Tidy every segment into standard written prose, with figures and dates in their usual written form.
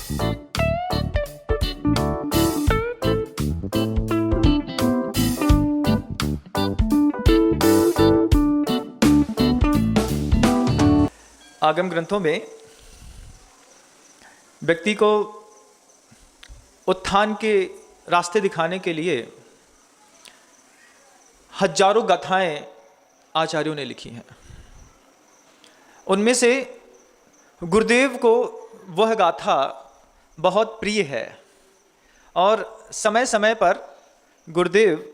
आगम ग्रंथों में व्यक्ति को उत्थान के रास्ते दिखाने के लिए हजारों गाथाएं आचार्यों ने लिखी हैं। उनमें से गुरुदेव को वह गाथा बहुत प्रिय है और समय समय पर गुरुदेव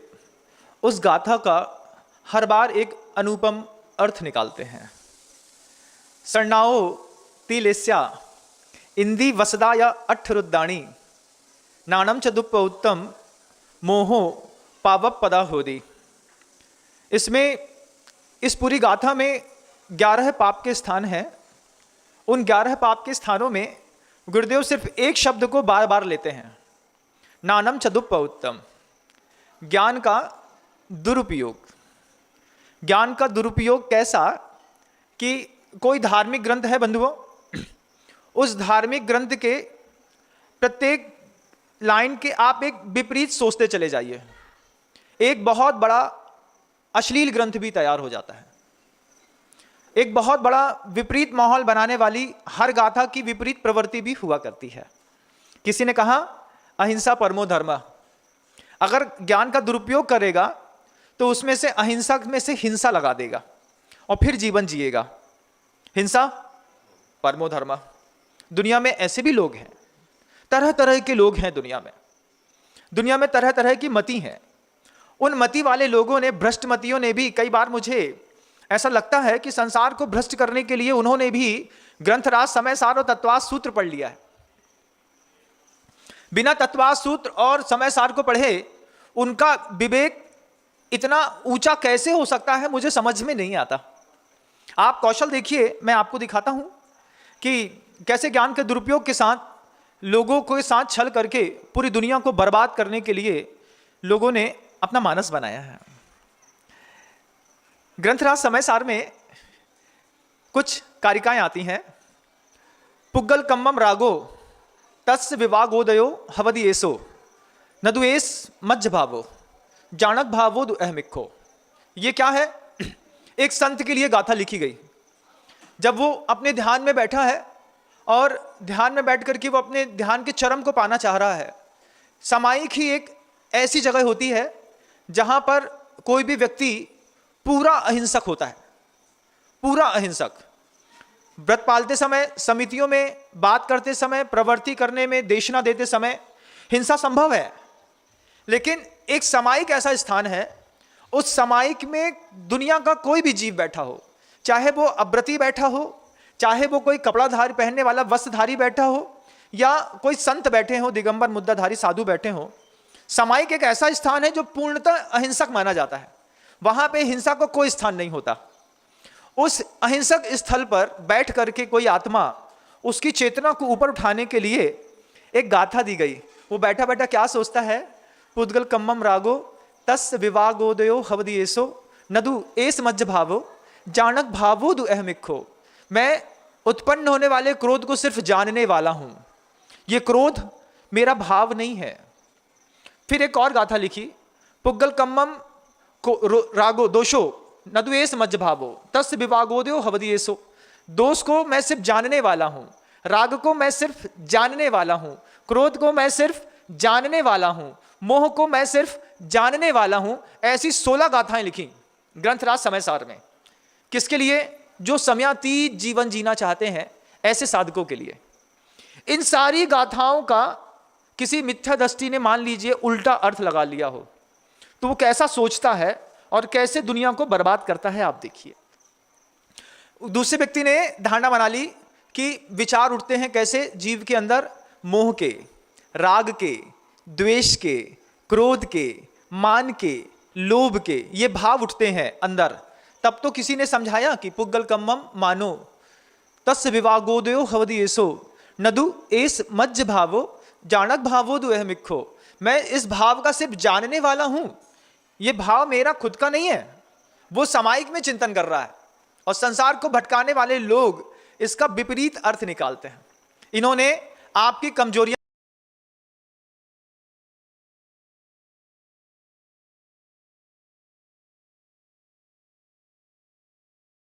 उस गाथा का हर बार एक अनुपम अर्थ निकालते हैं। सर्णाओ तिलेस्या इंदी वसदाया अठरुद्दाणी नाणम च दुप्पउत्तम मोहो पावप पदा होदी। इसमें इस पूरी गाथा में 11 पाप के स्थान हैं। उन 11 पाप के स्थानों में गुरुदेव सिर्फ एक शब्द को बार बार लेते हैं, नानम च दुप्पउत्तम, ज्ञान का दुरुपयोग। ज्ञान का दुरुपयोग कैसा कि कोई धार्मिक ग्रंथ है बंधुओं, उस धार्मिक ग्रंथ के प्रत्येक लाइन के आप एक विपरीत सोचते चले जाइए, एक बहुत बड़ा अश्लील ग्रंथ भी तैयार हो जाता है। एक बहुत बड़ा विपरीत माहौल बनाने वाली हर गाथा की विपरीत प्रवृत्ति भी हुआ करती है। किसी ने कहा अहिंसा परमो धर्म। अगर ज्ञान का दुरुपयोग करेगा तो उसमें से अहिंसा में से हिंसा लगा देगा और फिर जीवन जिएगा। हिंसा परमो धर्म। दुनिया में ऐसे भी लोग हैं, तरह तरह के लोग हैं दुनिया में तरह तरह की मति हैं। उन मति वाले लोगों ने, भ्रष्ट मतियों ने भी, कई बार मुझे ऐसा लगता है कि संसार को भ्रष्ट करने के लिए उन्होंने भी ग्रंथराज, समय सार और तत्वास सूत्र पढ़ लिया है। बिना तत्वास सूत्र और समय सार को पढ़े उनका विवेक इतना ऊंचा कैसे हो सकता है, मुझे समझ में नहीं आता। आप कौशल देखिए, मैं आपको दिखाता हूं कि कैसे ज्ञान के दुरुपयोग के साथ, लोगों के साथ छल करके पूरी दुनिया को बर्बाद करने के लिए लोगों ने अपना मानस बनाया है। ग्रंथराज समय सार में कुछ कारिकाएं आती हैं। पुग्गल कम्मम रागो तस् विवागोदयो हवदियेसो नदुएस मज्ज भावो जानक भावो अहमिखो। ये क्या है? एक संत के लिए गाथा लिखी गई। जब वो अपने ध्यान में बैठा है और ध्यान में बैठ करके वो अपने ध्यान के चरम को पाना चाह रहा है। सामायिक ही एक ऐसी जगह होती है जहां पर कोई भी व्यक्ति पूरा अहिंसक होता है, पूरा अहिंसक। व्रत पालते समय, समितियों में बात करते समय, प्रवृत्ति करने में, देशना देते समय हिंसा संभव है। लेकिन एक सामायिक ऐसा स्थान है, उस सामायिक में दुनिया का कोई भी जीव बैठा हो, चाहे वो अव्रती बैठा हो, चाहे वो कोई कपड़ाधारी पहनने वाला वस्त्रधारी बैठा हो, या कोई संत बैठे हो, दिगंबर मुद्दाधारी साधु बैठे हो। सामायिक एक ऐसा स्थान है जो पूर्णतः अहिंसक माना जाता है। वहां पे हिंसा को कोई स्थान नहीं होता। उस अहिंसक स्थल पर बैठ करके कोई आत्मा उसकी चेतना को ऊपर उठाने के लिए एक गाथा दी गई। वो बैठा बैठा क्या सोचता है? पुद्गल कम्मम रागो तस् विवागोदयो हवदियेसो नदु एस मज्ज भावो जानक भावो दु अहमिखो। मैं उत्पन्न होने वाले क्रोध को सिर्फ जानने वाला हूं, ये क्रोध मेरा भाव नहीं है। फिर एक और गाथा लिखी, पुग्गल कम्मम रागो दोषो नदुएस मज्ज भावो तस् विवागोदयो हवदियेसो। दोष को मैं सिर्फ जानने वाला हूं, राग को मैं सिर्फ जानने वाला हूं, क्रोध को मैं सिर्फ जानने वाला हूं, मोह को मैं सिर्फ जानने वाला हूं। ऐसी 16 गाथाएं लिखी ग्रंथराज समय सार में। किसके लिए? जो समयातीत जीवन जीना चाहते हैं, ऐसे साधकों के लिए। इन सारी गाथाओं का किसी मिथ्या दृष्टि ने, मान लीजिए, उल्टा अर्थ लगा लिया हो तो वो कैसा सोचता है और कैसे दुनिया को बर्बाद करता है, आप देखिए। दूसरे व्यक्ति ने धारणा बना ली कि विचार उठते हैं कैसे जीव के अंदर, मोह के, राग के, द्वेष के, क्रोध के, मान के, लोभ के, ये भाव उठते हैं अंदर। तब तो किसी ने समझाया कि पुग्गल कम्मम मानो तस् विवागोदयो हवदियेसो नदु एस मज्ज भावो जानक भावो दु अहमिखो। मैं इस भाव का सिर्फ जानने वाला हूं, ये भाव मेरा खुद का नहीं है। वो सामायिक में चिंतन कर रहा है और संसार को भटकाने वाले लोग इसका विपरीत अर्थ निकालते हैं। इन्होंने आपकी कमजोरियां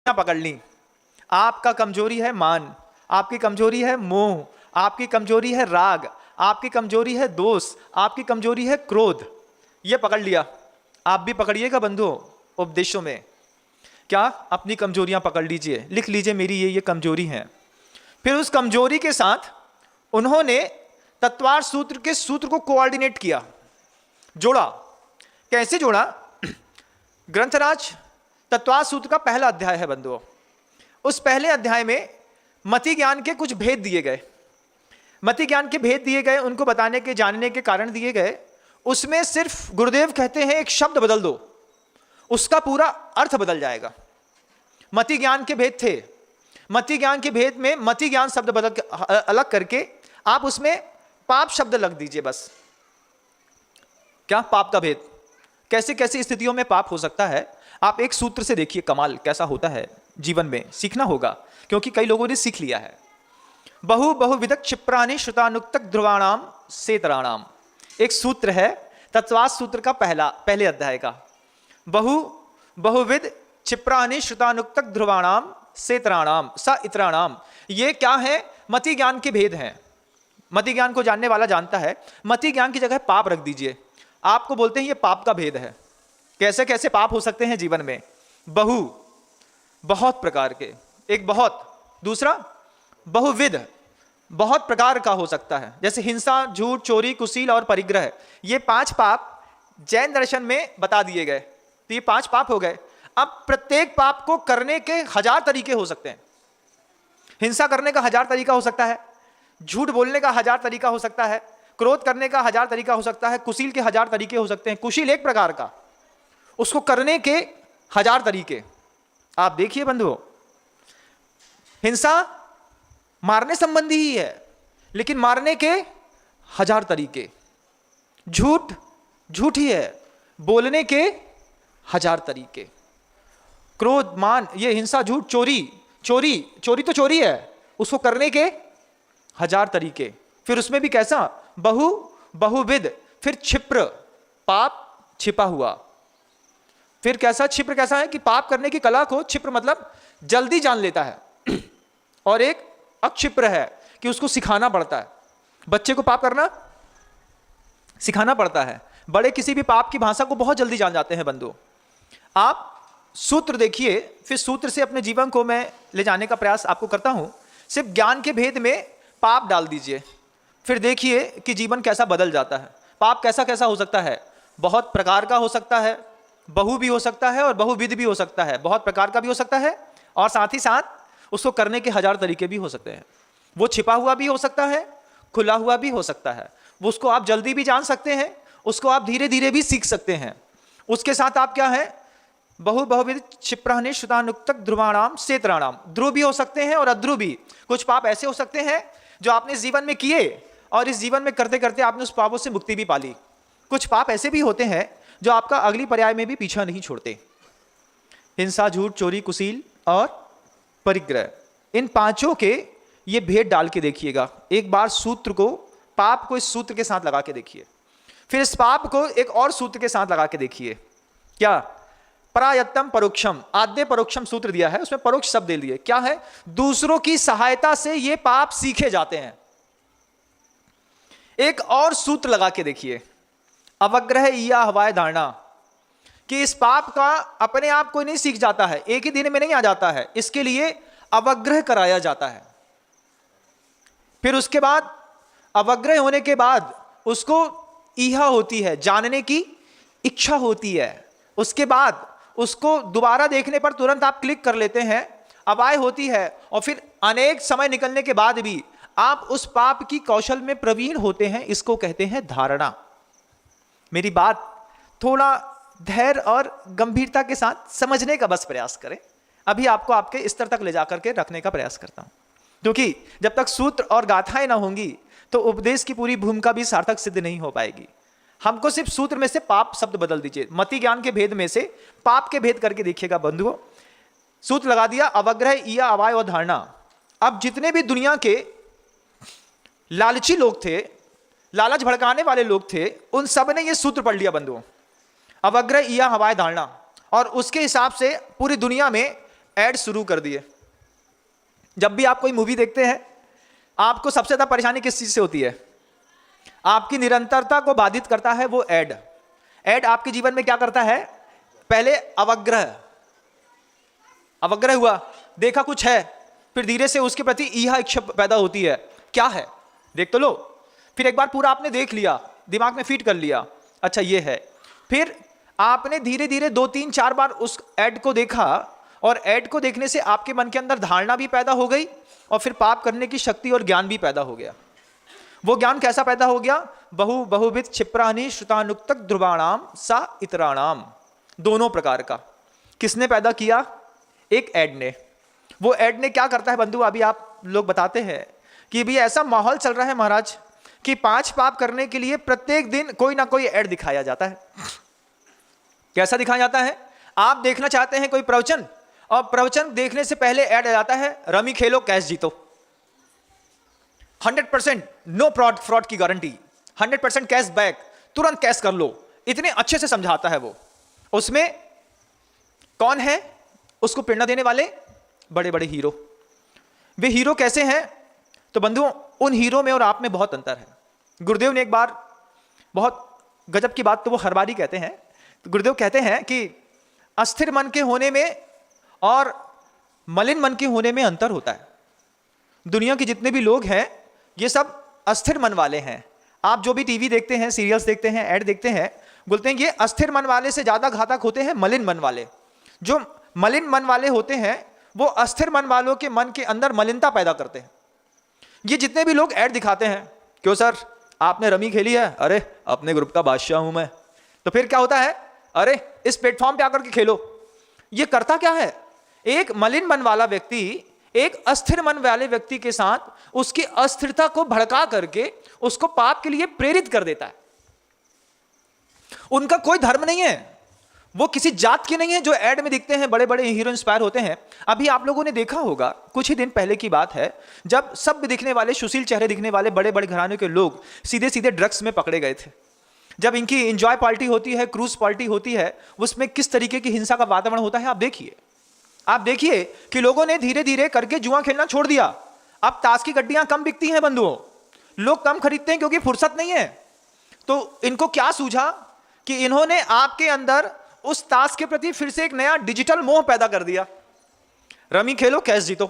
पकड़ ली। आपका कमजोरी है मान, आपकी कमजोरी है मोह, आपकी कमजोरी है राग, आपकी कमजोरी है दोष, आपकी कमजोरी है क्रोध। ये पकड़ लिया। आप भी पकड़िएगा बंधुओं उपदेशों में। क्या? अपनी कमजोरियां पकड़ लीजिए, लिख लीजिए मेरी ये कमजोरी है। फिर उस कमजोरी के साथ उन्होंने तत्वार सूत्र के सूत्र को कोऑर्डिनेट किया, जोड़ा। कैसे जोड़ा? ग्रंथराज तत्वार सूत्र का पहला अध्याय है बंधुओं। उस पहले अध्याय में मति ज्ञान के कुछ भेद दिए गए, मति ज्ञान के भेद दिए गए, उनको बताने के जानने के कारण दिए गए। उसमें सिर्फ गुरुदेव कहते हैं एक शब्द बदल दो, उसका पूरा अर्थ बदल जाएगा। मति ज्ञान के भेद थे। मति ज्ञान के भेद में मति ज्ञान शब्द बदल अलग करके आप उसमें पाप शब्द लग दीजिए बस। क्या? पाप का भेद। कैसे कैसे स्थितियों में पाप हो सकता है, आप एक सूत्र से देखिए कमाल कैसा होता है। जीवन में सीखना होगा, क्योंकि कई लोगों ने सीख लिया है। बहुविधक क्षिप्राणि श्रुतानुक्तक ध्रुवाणाम सेतराणाम, एक सूत्र है तत्वास सूत्र का पहले अध्याय का। बहुविध क्षिप्राणि श्रुतानुक्तक ध्रुवाणाम सेतराणाम स इतराणाम। ये क्या है? मति ज्ञान के भेद हैं। मति ज्ञान को जानने वाला जानता है। मति ज्ञान की जगह पाप रख दीजिए। आपको बोलते हैं ये पाप का भेद है। कैसे कैसे पाप हो सकते हैं जीवन में? बहुत प्रकार के, एक बहुत, दूसरा बहुविध, बहुत प्रकार का हो सकता है। जैसे हिंसा, झूठ, चोरी, कुशील और परिग्रह, ये 5 पाप जैन दर्शन में बता दिए गए। तो ये 5 पाप हो गए। अब प्रत्येक पाप को करने के 1000 तरीके हो सकते हैं। हिंसा करने का 1000 तरीका हो सकता है, झूठ बोलने का 1000 तरीका हो सकता है, क्रोध करने का 1000 तरीका हो सकता है, कुशील के 1000 तरीके हो सकते हैं। कुशील एक प्रकार का, उसको करने के 1000 तरीके। आप देखिए बंधुओं, हिंसा मारने संबंधी ही है, लेकिन मारने के 1000 तरीके। झूठ ही है, बोलने के 1000 तरीके। क्रोध, मान, ये हिंसा, झूठ, चोरी तो चोरी है, उसको करने के 1000 तरीके। फिर उसमें भी कैसा? बहुविध। फिर क्षिप्र, पाप छिपा हुआ। फिर कैसा? क्षिप्र कैसा है कि पाप करने की कला को, क्षिप्र मतलब जल्दी जान लेता है। और एक अक्षिप्र है कि उसको सिखाना पड़ता है। बच्चे को पाप करना सिखाना पड़ता है। बड़े किसी भी पाप की भाषा को बहुत जल्दी जान जाते हैं बंधु। आप सूत्र देखिए, फिर सूत्र से अपने जीवन को मैं ले जाने का प्रयास आपको करता हूं। सिर्फ ज्ञान के भेद में पाप डाल दीजिए, फिर देखिए कि जीवन कैसा बदल जाता है। पाप कैसा कैसा हो सकता है? बहुत प्रकार का हो सकता है, बहु भी हो सकता है और बहुविध भी हो सकता है। बहुत प्रकार का भी हो सकता है और साथ ही साथ उसको करने के 1000 तरीके भी हो सकते हैं। वो छिपा हुआ भी हो सकता है, खुला हुआ भी हो सकता है। वो उसको आप जल्दी भी जान सकते हैं, उसको आप धीरे धीरे भी सीख सकते हैं। उसके साथ आप क्या है? बहुविध क्षिप्राणि श्रुतानुक्तक ध्रुवाणाम सेतराणाम। ध्रुव भी हो सकते हैं और अध्रुव भी। कुछ पाप ऐसे हो सकते हैं जो आपने इस जीवन में किए और इस जीवन में करते करते आपने उस पापों से मुक्ति भी पा ली। कुछ पाप ऐसे भी होते हैं जो आपका अगली पर्याय में भी पीछा नहीं छोड़ते। हिंसा, झूठ, चोरी, कुशील और परिग्रह, इन 5 के ये भेद डाल के देखिएगा। एक बार सूत्र को, पाप को इस सूत्र के साथ लगा के देखिए, फिर इस पाप को एक और सूत्र के साथ लगा के देखिए। क्या? परायत्तम परोक्षम, आद्य परोक्षम सूत्र दिया है, उसमें परोक्ष शब्द दे दिए। क्या है? दूसरों की सहायता से ये पाप सीखे जाते हैं। एक और सूत्र लगा के देखिए, अवग्रह या हवाय धारणा, कि इस पाप का अपने आप कोई नहीं सीख जाता है, एक ही दिन में नहीं आ जाता है, इसके लिए अवग्रह कराया जाता है। फिर उसके बाद अवग्रह होने के बाद उसको ईहा होती है, जानने की इच्छा होती है। उसके बाद उसको दोबारा देखने पर तुरंत आप क्लिक कर लेते हैं, अवाय होती है। और फिर अनेक समय निकलने के बाद भी आप उस पाप की कौशल में प्रवीण होते हैं। इसको कहते हैं धारणा। मेरी बात थोड़ा धैर्य और गंभीरता के साथ समझने का बस प्रयास करें। अभी आपको आपके स्तर तक ले जाकर के रखने का प्रयास करता हूं, क्योंकि जब तक सूत्र और गाथाएं ना होंगी तो उपदेश की पूरी भूमिका भी सार्थक सिद्ध नहीं हो पाएगी। हमको सिर्फ सूत्र में से पाप शब्द बदल दीजिए, मति ज्ञान के भेद में से पाप के भेद करके देखिएगा बंधुओं। सूत्र लगा दिया, अवग्रह, ईया, अवाय और धारणा। अब जितने भी दुनिया के लालची लोग थे, लालच भड़काने वाले लोग थे, उन सब ने ये सूत्र पढ़ लिया बंधुओं, अवग्रह या हवाएं धारणा, और उसके हिसाब से पूरी दुनिया में एड शुरू कर दिए। जब भी आप कोई मूवी देखते हैं, आपको सबसे ज्यादा परेशानी किस चीज से होती है? आपकी निरंतरता को बाधित करता है वो एड। एड आपके जीवन में क्या करता है? पहले अवग्रह हुआ, देखा कुछ है, फिर धीरे से उसके प्रति ईहा इच्छा पैदा होती है, क्या है देख तो लो। फिर एक बार पूरा आपने देख लिया, दिमाग में फीड कर लिया, अच्छा ये है। फिर आपने धीरे धीरे 2-3-4 बार उस एड को देखा, और एड को देखने से आपके मन के अंदर धारणा भी पैदा हो गई, और फिर पाप करने की शक्ति और ज्ञान भी पैदा हो गया। वो ज्ञान कैसा पैदा हो गया? बहुविध क्षिप्रानि श्रुतानुक्तक ध्रुवाणाम सा इतराणाम, दोनों प्रकार का। किसने पैदा किया? एक एड ने। वो एड ने क्या करता है बंधु? अभी आप लोग बताते हैं कि भी ऐसा माहौल चल रहा है महाराज कि 5 पाप करने के लिए प्रत्येक दिन कोई ना कोई एड दिखाया जाता है। कैसा दिखाया जाता है? आप देखना चाहते हैं कोई प्रवचन, और प्रवचन देखने से पहले ऐड आ जाता है, रमी खेलो कैश जीतो, 100% नो फ्रॉड की गारंटी, 100% कैश बैक, तुरंत कैश कर लो। इतने अच्छे से समझाता है वो। उसमें कौन है उसको प्रेरणा देने वाले? बड़े बड़े हीरो। वे हीरो कैसे हैं? तो बंधुओं, उन हीरो में और आप में बहुत अंतर है। गुरुदेव ने एक बार, बहुत गजब की बात तो वो हर बार ही कहते हैं, तो गुरुदेव कहते हैं कि अस्थिर मन के होने में और मलिन मन के होने में अंतर होता है। दुनिया के जितने भी लोग हैं ये सब अस्थिर मन वाले हैं। आप जो भी टीवी देखते हैं, सीरियल्स देखते हैं, ऐड देखते हैं, बोलते हैं ये अस्थिर मन वाले से ज्यादा घातक होते हैं मलिन मन वाले। जो मलिन मन वाले होते हैं वो अस्थिर मन वालों के मन के अंदर मलिनता पैदा करते हैं। ये जितने भी लोग ऐड दिखाते हैं, क्यों सर आपने रमी खेली है? अरे अपने ग्रुप का बादशाह हूं मैं। तो फिर क्या होता है? अरे इस प्लेटफॉर्म पे आकर के खेलो। ये करता क्या है? एक मलिन मन वाला व्यक्ति एक अस्थिर मन वाले व्यक्ति के साथ उसकी अस्थिरता को भड़का करके उसको पाप के लिए प्रेरित कर देता है। उनका कोई धर्म नहीं है, वो किसी जात के नहीं है जो ऐड में दिखते हैं, बड़े बड़े हीरो इंस्पायर होते हैं। अभी आप लोगों ने देखा होगा, कुछ ही दिन पहले की बात है, जब सब दिखने वाले सुशील चेहरे दिखने वाले बड़े बड़े घराने के लोग सीधे सीधे ड्रग्स में पकड़े गए थे। जब इनकी एंजॉय पार्टी होती है, क्रूज पार्टी होती है, उसमें किस तरीके की हिंसा का वातावरण होता है आप देखिए कि लोगों ने धीरे धीरे करके जुआ खेलना छोड़ दिया। अब ताश की गड्डियां कम बिकती हैं बंधुओं, लोग कम खरीदते हैं क्योंकि फुर्सत नहीं है। तो इनको क्या सूझा कि इन्होंने आपके अंदर उस ताश के प्रति फिर से एक नया डिजिटल मोह पैदा कर दिया। रमी खेलो कैश जीतो।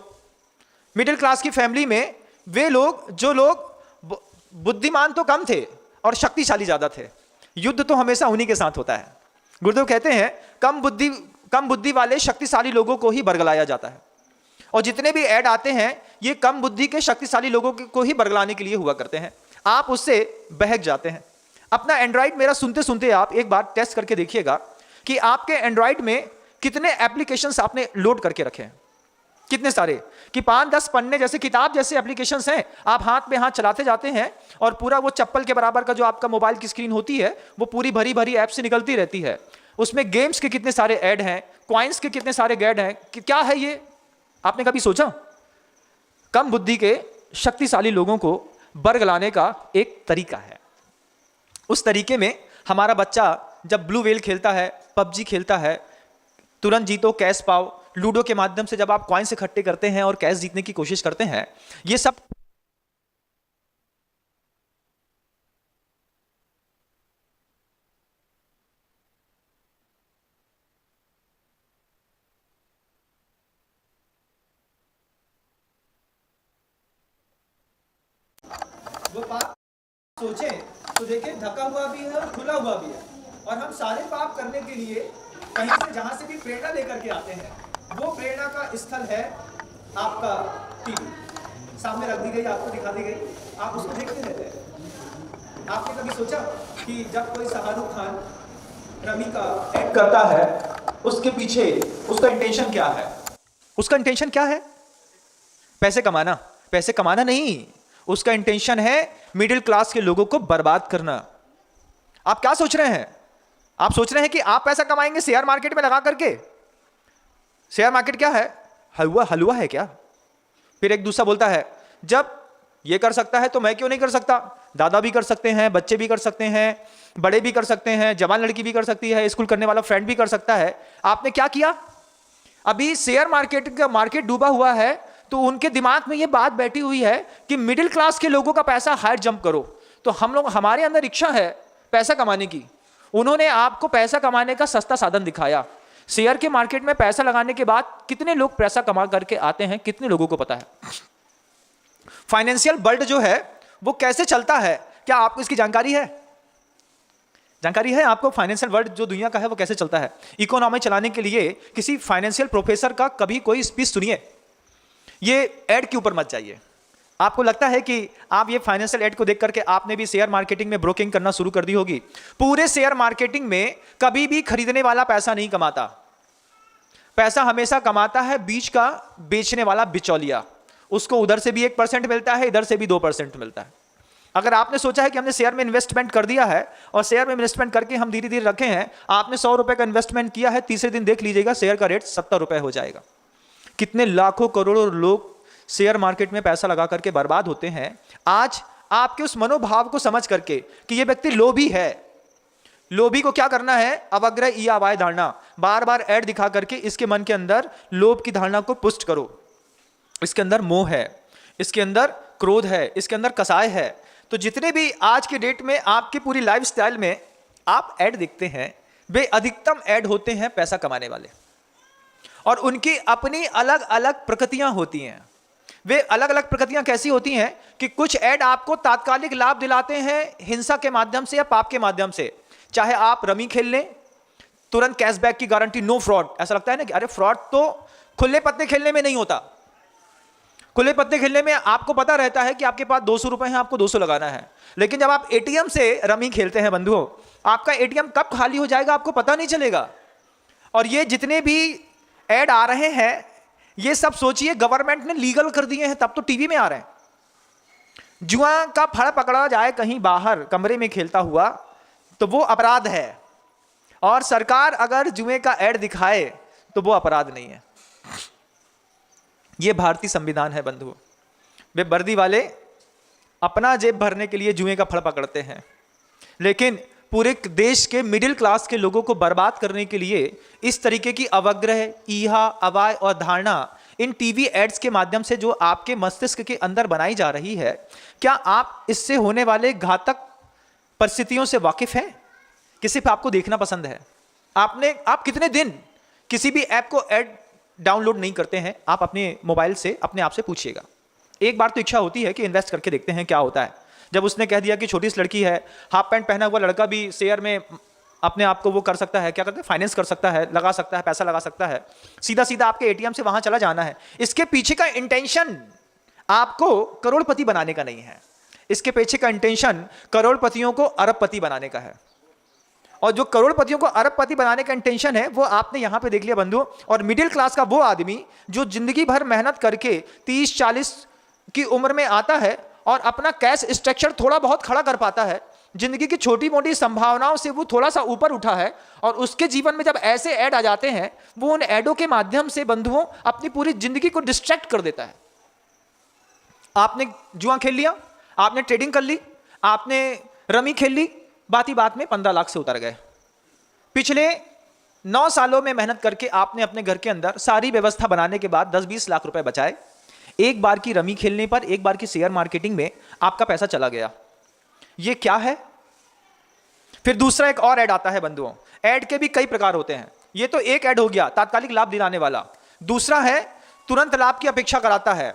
मिडिल क्लास की फैमिली में वे लोग, जो लोग बुद्धिमान तो कम थे और शक्तिशाली ज्यादा थे, युद्ध तो हमेशा उन्हीं के साथ होता है। गुरुदेव कहते हैं कम बुद्धि वाले शक्तिशाली लोगों को ही बरगलाया जाता है, और जितने भी ऐड आते हैं ये कम बुद्धि के शक्तिशाली लोगों को ही बरगलाने के लिए हुआ करते हैं। आप उससे बहक जाते हैं। अपना एंड्रॉइड मेरा सुनते सुनते आप एक बार टेस्ट करके देखिएगा कि आपके एंड्रॉइड में कितने एप्लीकेशंस आपने लोड करके रखे हैं, कितने सारे, कि 5-10 पन्ने जैसे किताब जैसे एप्लीकेशंस हैं। आप हाथ में हाथ चलाते जाते हैं और पूरा वो चप्पल के बराबर का जो आपका मोबाइल की स्क्रीन होती है वो पूरी भरी भरी ऐप से निकलती रहती है। उसमें गेम्स के कितने सारे ऐड हैं, कॉइन्स के कितने सारे ऐड हैं, कि क्या है ये? आपने कभी सोचा? कम बुद्धि के शक्तिशाली लोगों को बरगलाने का एक तरीका है। उस तरीके में हमारा बच्चा जब ब्लू व्हेल खेलता है, पबजी खेलता है, तुरंत जीतो कैश पाओ, लूडो के माध्यम से जब आप कॉइन्स इकट्ठे करते हैं और कैश जीतने की कोशिश करते हैं, ये सब वो पाप सोचे तो देखें ढका हुआ भी है और खुला हुआ भी है। और हम सारे पाप करने के लिए कहीं से जहां से भी प्रेरणा लेकर के आते हैं, वो प्रेरणा का स्थल है आपका टीवी। सामने रख दी गई, आपको दिखा दी गई, आप उसको देखते रहते हैं। आपने कभी सोचा कि जब कोई शाहरुख खान रमी का एक्ट करता है, उसके पीछे उसका इंटेंशन क्या है? उसका इंटेंशन क्या है? पैसे कमाना? पैसे कमाना नहीं, उसका इंटेंशन है मिडिल क्लास के लोगों को बर्बाद करना। आप क्या सोच रहे हैं? आप सोच रहे हैं कि आप पैसा कमाएंगे शेयर मार्केट में लगा करके? शेयर मार्केट क्या है? हलवा है क्या? फिर एक दूसरा बोलता है जब ये कर सकता है तो मैं क्यों नहीं कर सकता? दादा भी कर सकते हैं, बच्चे भी कर सकते हैं, बड़े भी कर सकते हैं, जवान लड़की भी कर सकती है, स्कूल करने वाला फ्रेंड भी कर सकता है। आपने क्या किया? अभी शेयर मार्केट का मार्केट डूबा हुआ है तो उनके दिमाग में ये बात बैठी हुई है कि मिडिल क्लास के लोगों का पैसा हायर जंप करो। तो हम लोग, हमारे अंदर इच्छा है पैसा कमाने की, उन्होंने आपको पैसा कमाने का सस्ता साधन दिखाया। शेयर के मार्केट में पैसा लगाने के बाद कितने लोग पैसा कमा करके आते हैं, कितने लोगों को पता है? फाइनेंशियल वर्ल्ड जो है वो कैसे चलता है, क्या आपको इसकी जानकारी है? जानकारी है आपको फाइनेंशियल वर्ल्ड जो दुनिया का है वो कैसे चलता है? इकोनॉमी चलाने के लिए किसी फाइनेंशियल प्रोफेसर का कभी कोई स्पीच सुनिए, ये ऐड के ऊपर मत जाइए। आपको लगता है कि आप ये फाइनेंशियल ऐड को देख करके आपने भी शेयर मार्केटिंग में ब्रोकिंग करना शुरू कर दी होगी? पूरे शेयर मार्केटिंग में कभी भी खरीदने वाला पैसा नहीं कमाता, पैसा हमेशा कमाता है बीच का बेचने वाला बिचौलिया। उसको उधर से भी 1% मिलता है, इधर से भी 2% मिलता है। अगर आपने सोचा है कि हमने शेयर में इन्वेस्टमेंट कर दिया है और शेयर में इन्वेस्टमेंट करके हम धीरे धीरे रखे हैं, आपने 100 रुपए का इन्वेस्टमेंट किया है, तीसरे दिन देख लीजिएगा शेयर का रेट 70 रुपए हो जाएगा। कितने लाखों करोड़ों लोग शेयर मार्केट में पैसा लगा करके बर्बाद होते हैं। आज आपके उस मनोभाव को समझ करके कि ये व्यक्ति लोभी है, लोभी को क्या करना है? अवग्रह ई अवाय धारणा, बार बार ऐड दिखा करके इसके मन के अंदर लोभ की धारणा को पुष्ट करो। इसके अंदर मोह है, इसके अंदर क्रोध है, इसके अंदर कसाय है। तो जितने भी आज के डेट में आपकी पूरी लाइफस्टाइल में आप ऐड देखते हैं, वे अधिकतम ऐड होते हैं पैसा कमाने वाले, और उनकी अपनी अलग अलग प्रकृतियां होती हैं। वे अलग अलग प्रकृतियां कैसी होती हैं कि कुछ ऐड आपको तात्कालिक लाभ दिलाते हैं हिंसा के माध्यम से या पाप के माध्यम से। चाहे आप रमी खेल लें, तुरंत कैशबैक की गारंटी, नो फ्रॉड। ऐसा लगता है ना कि अरे फ्रॉड तो खुले पत्ते खेलने में नहीं होता। खुले पत्ते खेलने में आपको पता रहता है कि आपके पास 200 रुपए हैं, आपको 200 लगाना है। लेकिन जब आप एटीएम से रमी खेलते हैं बंधुओं, आपका एटीएम कब खाली हो जाएगा आपको पता नहीं चलेगा। और ये जितने भी ऐड आ रहे हैं, ये सब सोचिए गवर्नमेंट ने लीगल कर दिए हैं, तब तो टीवी में आ रहे हैं। जुआ का फड़ पकड़ा जाए कहीं बाहर कमरे में खेलता हुआ तो वो अपराध है, और सरकार अगर जुए का ऐड दिखाए तो वो अपराध नहीं है। ये भारतीय संविधान है बंधुओं। वे वर्दी वाले अपना जेब भरने के लिए जुए का फड़ पकड़ते हैं, लेकिन पूरे देश के मिडिल क्लास के लोगों को बर्बाद करने के लिए इस तरीके की अवग्रह, ईहा, अवाय और धारणा इन टीवी एड्स के माध्यम से जो आपके मस्तिष्क के अंदर बनाई जा रही है, क्या आप इससे होने वाले घातक परिस्थितियों से वाकिफ हैं? किसी पे आपको देखना पसंद है? आप कितने दिन किसी भी ऐप को ऐड डाउनलोड नहीं करते हैं? आप अपने मोबाइल से अपने आप से पूछिएगा। एक बार तो इच्छा होती है कि इन्वेस्ट करके देखते हैं क्या होता है। जब उसने कह दिया कि छोटी सी लड़की है, हाफ पैंट पहना हुआ लड़का भी शेयर में अपने आप को वो कर सकता है, क्या करते हैं, फाइनेंस कर सकता है, लगा सकता है, पैसा लगा सकता है। सीधा सीधा आपके एटीएम से वहां चला जाना है। इसके पीछे का इंटेंशन आपको करोड़पति बनाने का नहीं है, इसके पीछे का इंटेंशन करोड़पतियों को अरबपति बनाने का है। और जो करोड़पतियों को अरबपति बनाने का इंटेंशन है वो आपने यहां पे देख लिया बंधुओं। और मिडिल क्लास का वो आदमी जो जिंदगी भर मेहनत करके 30-40 की उम्र में आता है और अपना कैश स्ट्रक्चर थोड़ा बहुत खड़ा कर पाता है, जिंदगी की छोटी मोटी संभावनाओं से वो थोड़ा सा ऊपर उठा है, और उसके जीवन में जब ऐसे ऐड आ जाते हैं वो उन ऐडों के माध्यम से बंधुओं अपनी पूरी जिंदगी को डिस्ट्रैक्ट कर देता है। आपने जुआ खेल लिया, आपने ट्रेडिंग कर ली, आपने रमी खेल ली, बात ही बात में 15 लाख से उतर गए। पिछले 9 सालों में मेहनत करके आपने अपने घर के अंदर सारी व्यवस्था बनाने के बाद 10-20 लाख रुपए बचाए। एक बार की रमी खेलने पर, एक बार की शेयर मार्केटिंग में आपका पैसा चला गया। ये क्या है? फिर दूसरा एक और ऐड आता है बंधुओं। ऐड के भी कई प्रकार होते हैं। ये तो एक ऐड हो गया तात्कालिक लाभ दिलाने वाला। दूसरा है तुरंत लाभ की अपेक्षा कराता है।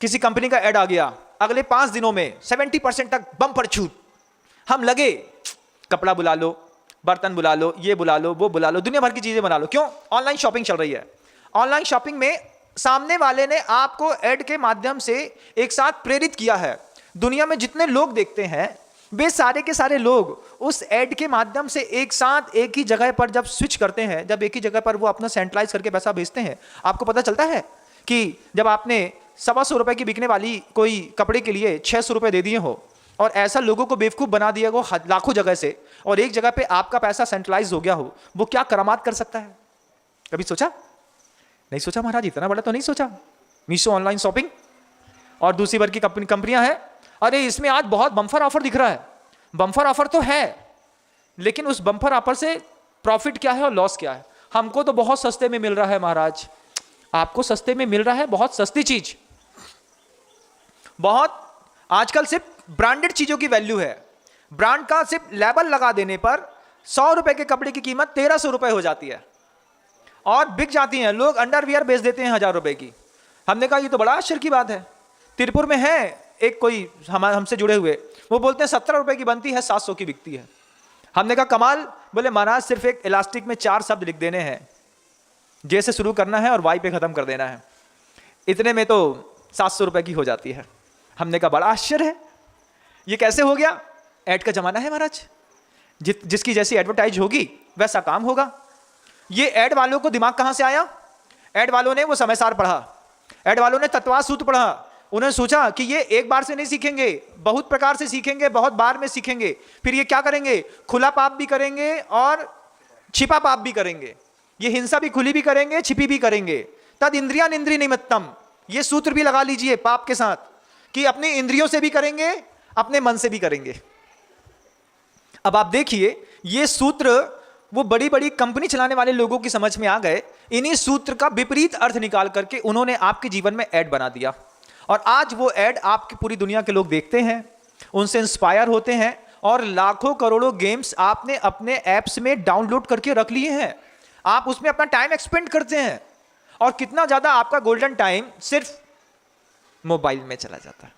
किसी कंपनी का ऐड आ गया, अगले 5 दिनों में 70% तक बम्पर छूट, हम लगे, कपड़ा बुला लो, बर्तन बुला लो, ये बुला लो, वो बुला लो, दुनिया भर की चीजें बना लो। क्यों? ऑनलाइन शॉपिंग चल रही है। ऑनलाइन शॉपिंग में सामने वाले ने आपको ऐड के माध्यम से एक साथ प्रेरित किया है। दुनिया में जितने लोग देखते हैं वे सारे के सारे लोग उस ऐड के माध्यम से एक साथ एक ही जगह पर जब स्विच करते हैं, जब एक ही जगह पर वो अपना सेंट्रलाइज करके पैसा भेजते हैं। आपको पता चलता है कि जब आपने 125 रुपए की बिकने वाली कोई कपड़े के लिए 600 रुपए दे दिए हो और ऐसा लोगों को बेवकूफ बना दिया हो लाखों जगह से, और एक जगह पे आपका पैसा सेंट्रलाइज हो गया हो, वो क्या करामात कर सकता है? कभी सोचा? नहीं सोचा महाराज, इतना बड़ा तो नहीं सोचा। मीशो ऑनलाइन शॉपिंग, और दूसरी वर्ग की कंपनियां हैं, अरे इसमें आज बहुत बम्पर ऑफर दिख रहा है। बम्पर ऑफर तो है, लेकिन उस बम्पर ऑफर से प्रॉफिट क्या है और लॉस क्या है? हमको तो बहुत सस्ते में मिल रहा है महाराज। आपको सस्ते में मिल रहा है बहुत सस्ती चीज। बहुत आजकल सिर्फ ब्रांडेड चीजों की वैल्यू है। ब्रांड का सिर्फ लेबल लगा देने पर 100 रुपए के कपड़े की कीमत 1300 रुपए हो जाती है और बिक जाती हैं। लोग अंडरवियर बेच देते हैं 1000 रुपए की। हमने कहा ये तो बड़ा आश्चर्य की बात है। तिरपुर में है एक कोई हमसे जुड़े हुए, वो बोलते हैं 17 रुपए की बनती है, 700 की बिकती है। हमने कहा कमाल। बोले महाराज सिर्फ एक इलास्टिक में 4 शब्द लिख देने हैं, जे से शुरू करना है और वाई पे खत्म कर देना है, इतने में तो 700 रुपए की हो जाती है। हमने कहा बड़ा आश्चर्य है, ये कैसे हो गया? ऐड का जमाना है महाराज, जिसकी जैसी एडवर्टाइज होगी वैसा काम होगा। ये ऐड वालों को दिमाग कहां से आया? ऐड वालों ने वो समयसार पढ़ा, ऐड वालों ने तत्वा सूत्र पढ़ा। उन्होंने सोचा कि ये एक बार से नहीं सीखेंगे, बहुत प्रकार से सीखेंगे, बहुत बार में सीखेंगे। फिर ये क्या करेंगे? खुला पाप भी करेंगे और छिपा पाप भी करेंगे। ये हिंसा भी खुली भी करेंगे, छिपी भी करेंगे। तद इंद्रिया इंद्रिय निमित्तम, ये सूत्र भी लगा लीजिए पाप के साथ, कि अपनी इंद्रियों से भी करेंगे, अपने मन से भी करेंगे। अब आप देखिए, ये सूत्र वो बड़ी बड़ी कंपनी चलाने वाले लोगों की समझ में आ गए। इन्हीं सूत्र का विपरीत अर्थ निकाल करके उन्होंने आपके जीवन में ऐड बना दिया, और आज वो ऐड आपकी पूरी दुनिया के लोग देखते हैं, उनसे इंस्पायर होते हैं, और लाखों करोड़ों गेम्स आपने अपने ऐप्स में डाउनलोड करके रख लिए हैं। आप उसमें अपना टाइम एक्सपेंड करते हैं, और कितना ज्यादा आपका गोल्डन टाइम सिर्फ मोबाइल में चला जाता है।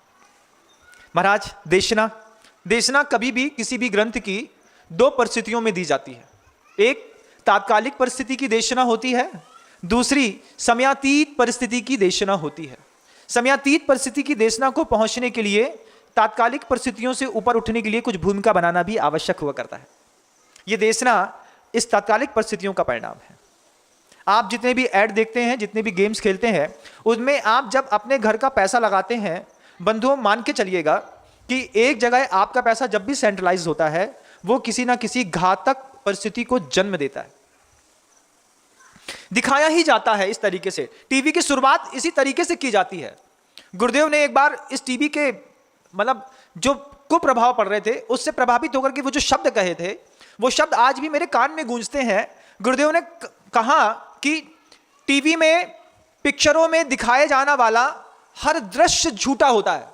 महाराज देशना कभी भी किसी भी ग्रंथ की 2 परिस्थितियों में दी जाती है। एक तात्कालिक परिस्थिति की देशना होती है, दूसरी समयातीत परिस्थिति की देशना होती है। समयातीत परिस्थिति की देशना को पहुंचने के लिए तात्कालिक परिस्थितियों से ऊपर उठने के लिए कुछ भूमिका बनाना भी आवश्यक हुआ करता है। यह देशना इस तात्कालिक परिस्थितियों का परिणाम है। आप जितने भी ऐड देखते हैं, जितने भी गेम्स खेलते हैं, उसमें आप जब अपने घर का पैसा लगाते हैं, बंधुओं मान के चलिएगा कि एक जगह आपका पैसा जब भी सेंट्रलाइज होता है, वो किसी ना किसी घातक परिस्थिति को जन्म देता है। दिखाया ही जाता है इस तरीके से। टीवी की शुरुआत इसी तरीके से की जाती है। गुरुदेव ने एक बार इस टीवी के मतलब जो कुप्रभाव पड़ रहे थे उससे प्रभावित होकर के वो जो शब्द कहे थे, वो शब्द आज भी मेरे कान में गूंजते हैं। गुरुदेव ने कहा कि टीवी में, पिक्चरों में दिखाए जाने वाला हर दृश्य झूठा होता है।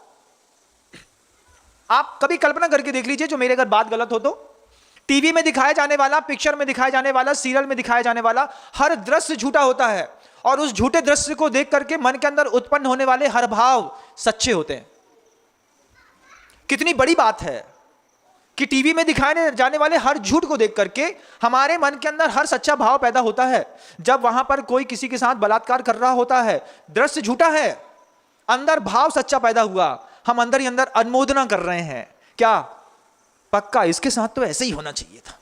आप कभी कल्पना करके देख लीजिए, जो मेरे अगर बात गलत हो तो, टीवी में दिखाया जाने वाला, पिक्चर में दिखाया जाने वाला, सीरियल में दिखाया जाने वाला हर दृश्य झूठा होता है, और उस झूठे दृश्य को देख करके मन के अंदर उत्पन्न होने वाले हर भाव सच्चे होते हैं। कितनी बड़ी बात है कि टीवी में दिखाए जाने वाले हर झूठ को देख करके हमारे मन के अंदर हर सच्चा भाव पैदा होता है। जब वहां पर कोई किसी के साथ बलात्कार कर रहा होता है, दृश्य झूठा है, अंदर भाव सच्चा पैदा हुआ, हम अंदर ही अंदर अनुमोदना कर रहे हैं, क्या पक्का इसके साथ तो ऐसे ही होना चाहिए था।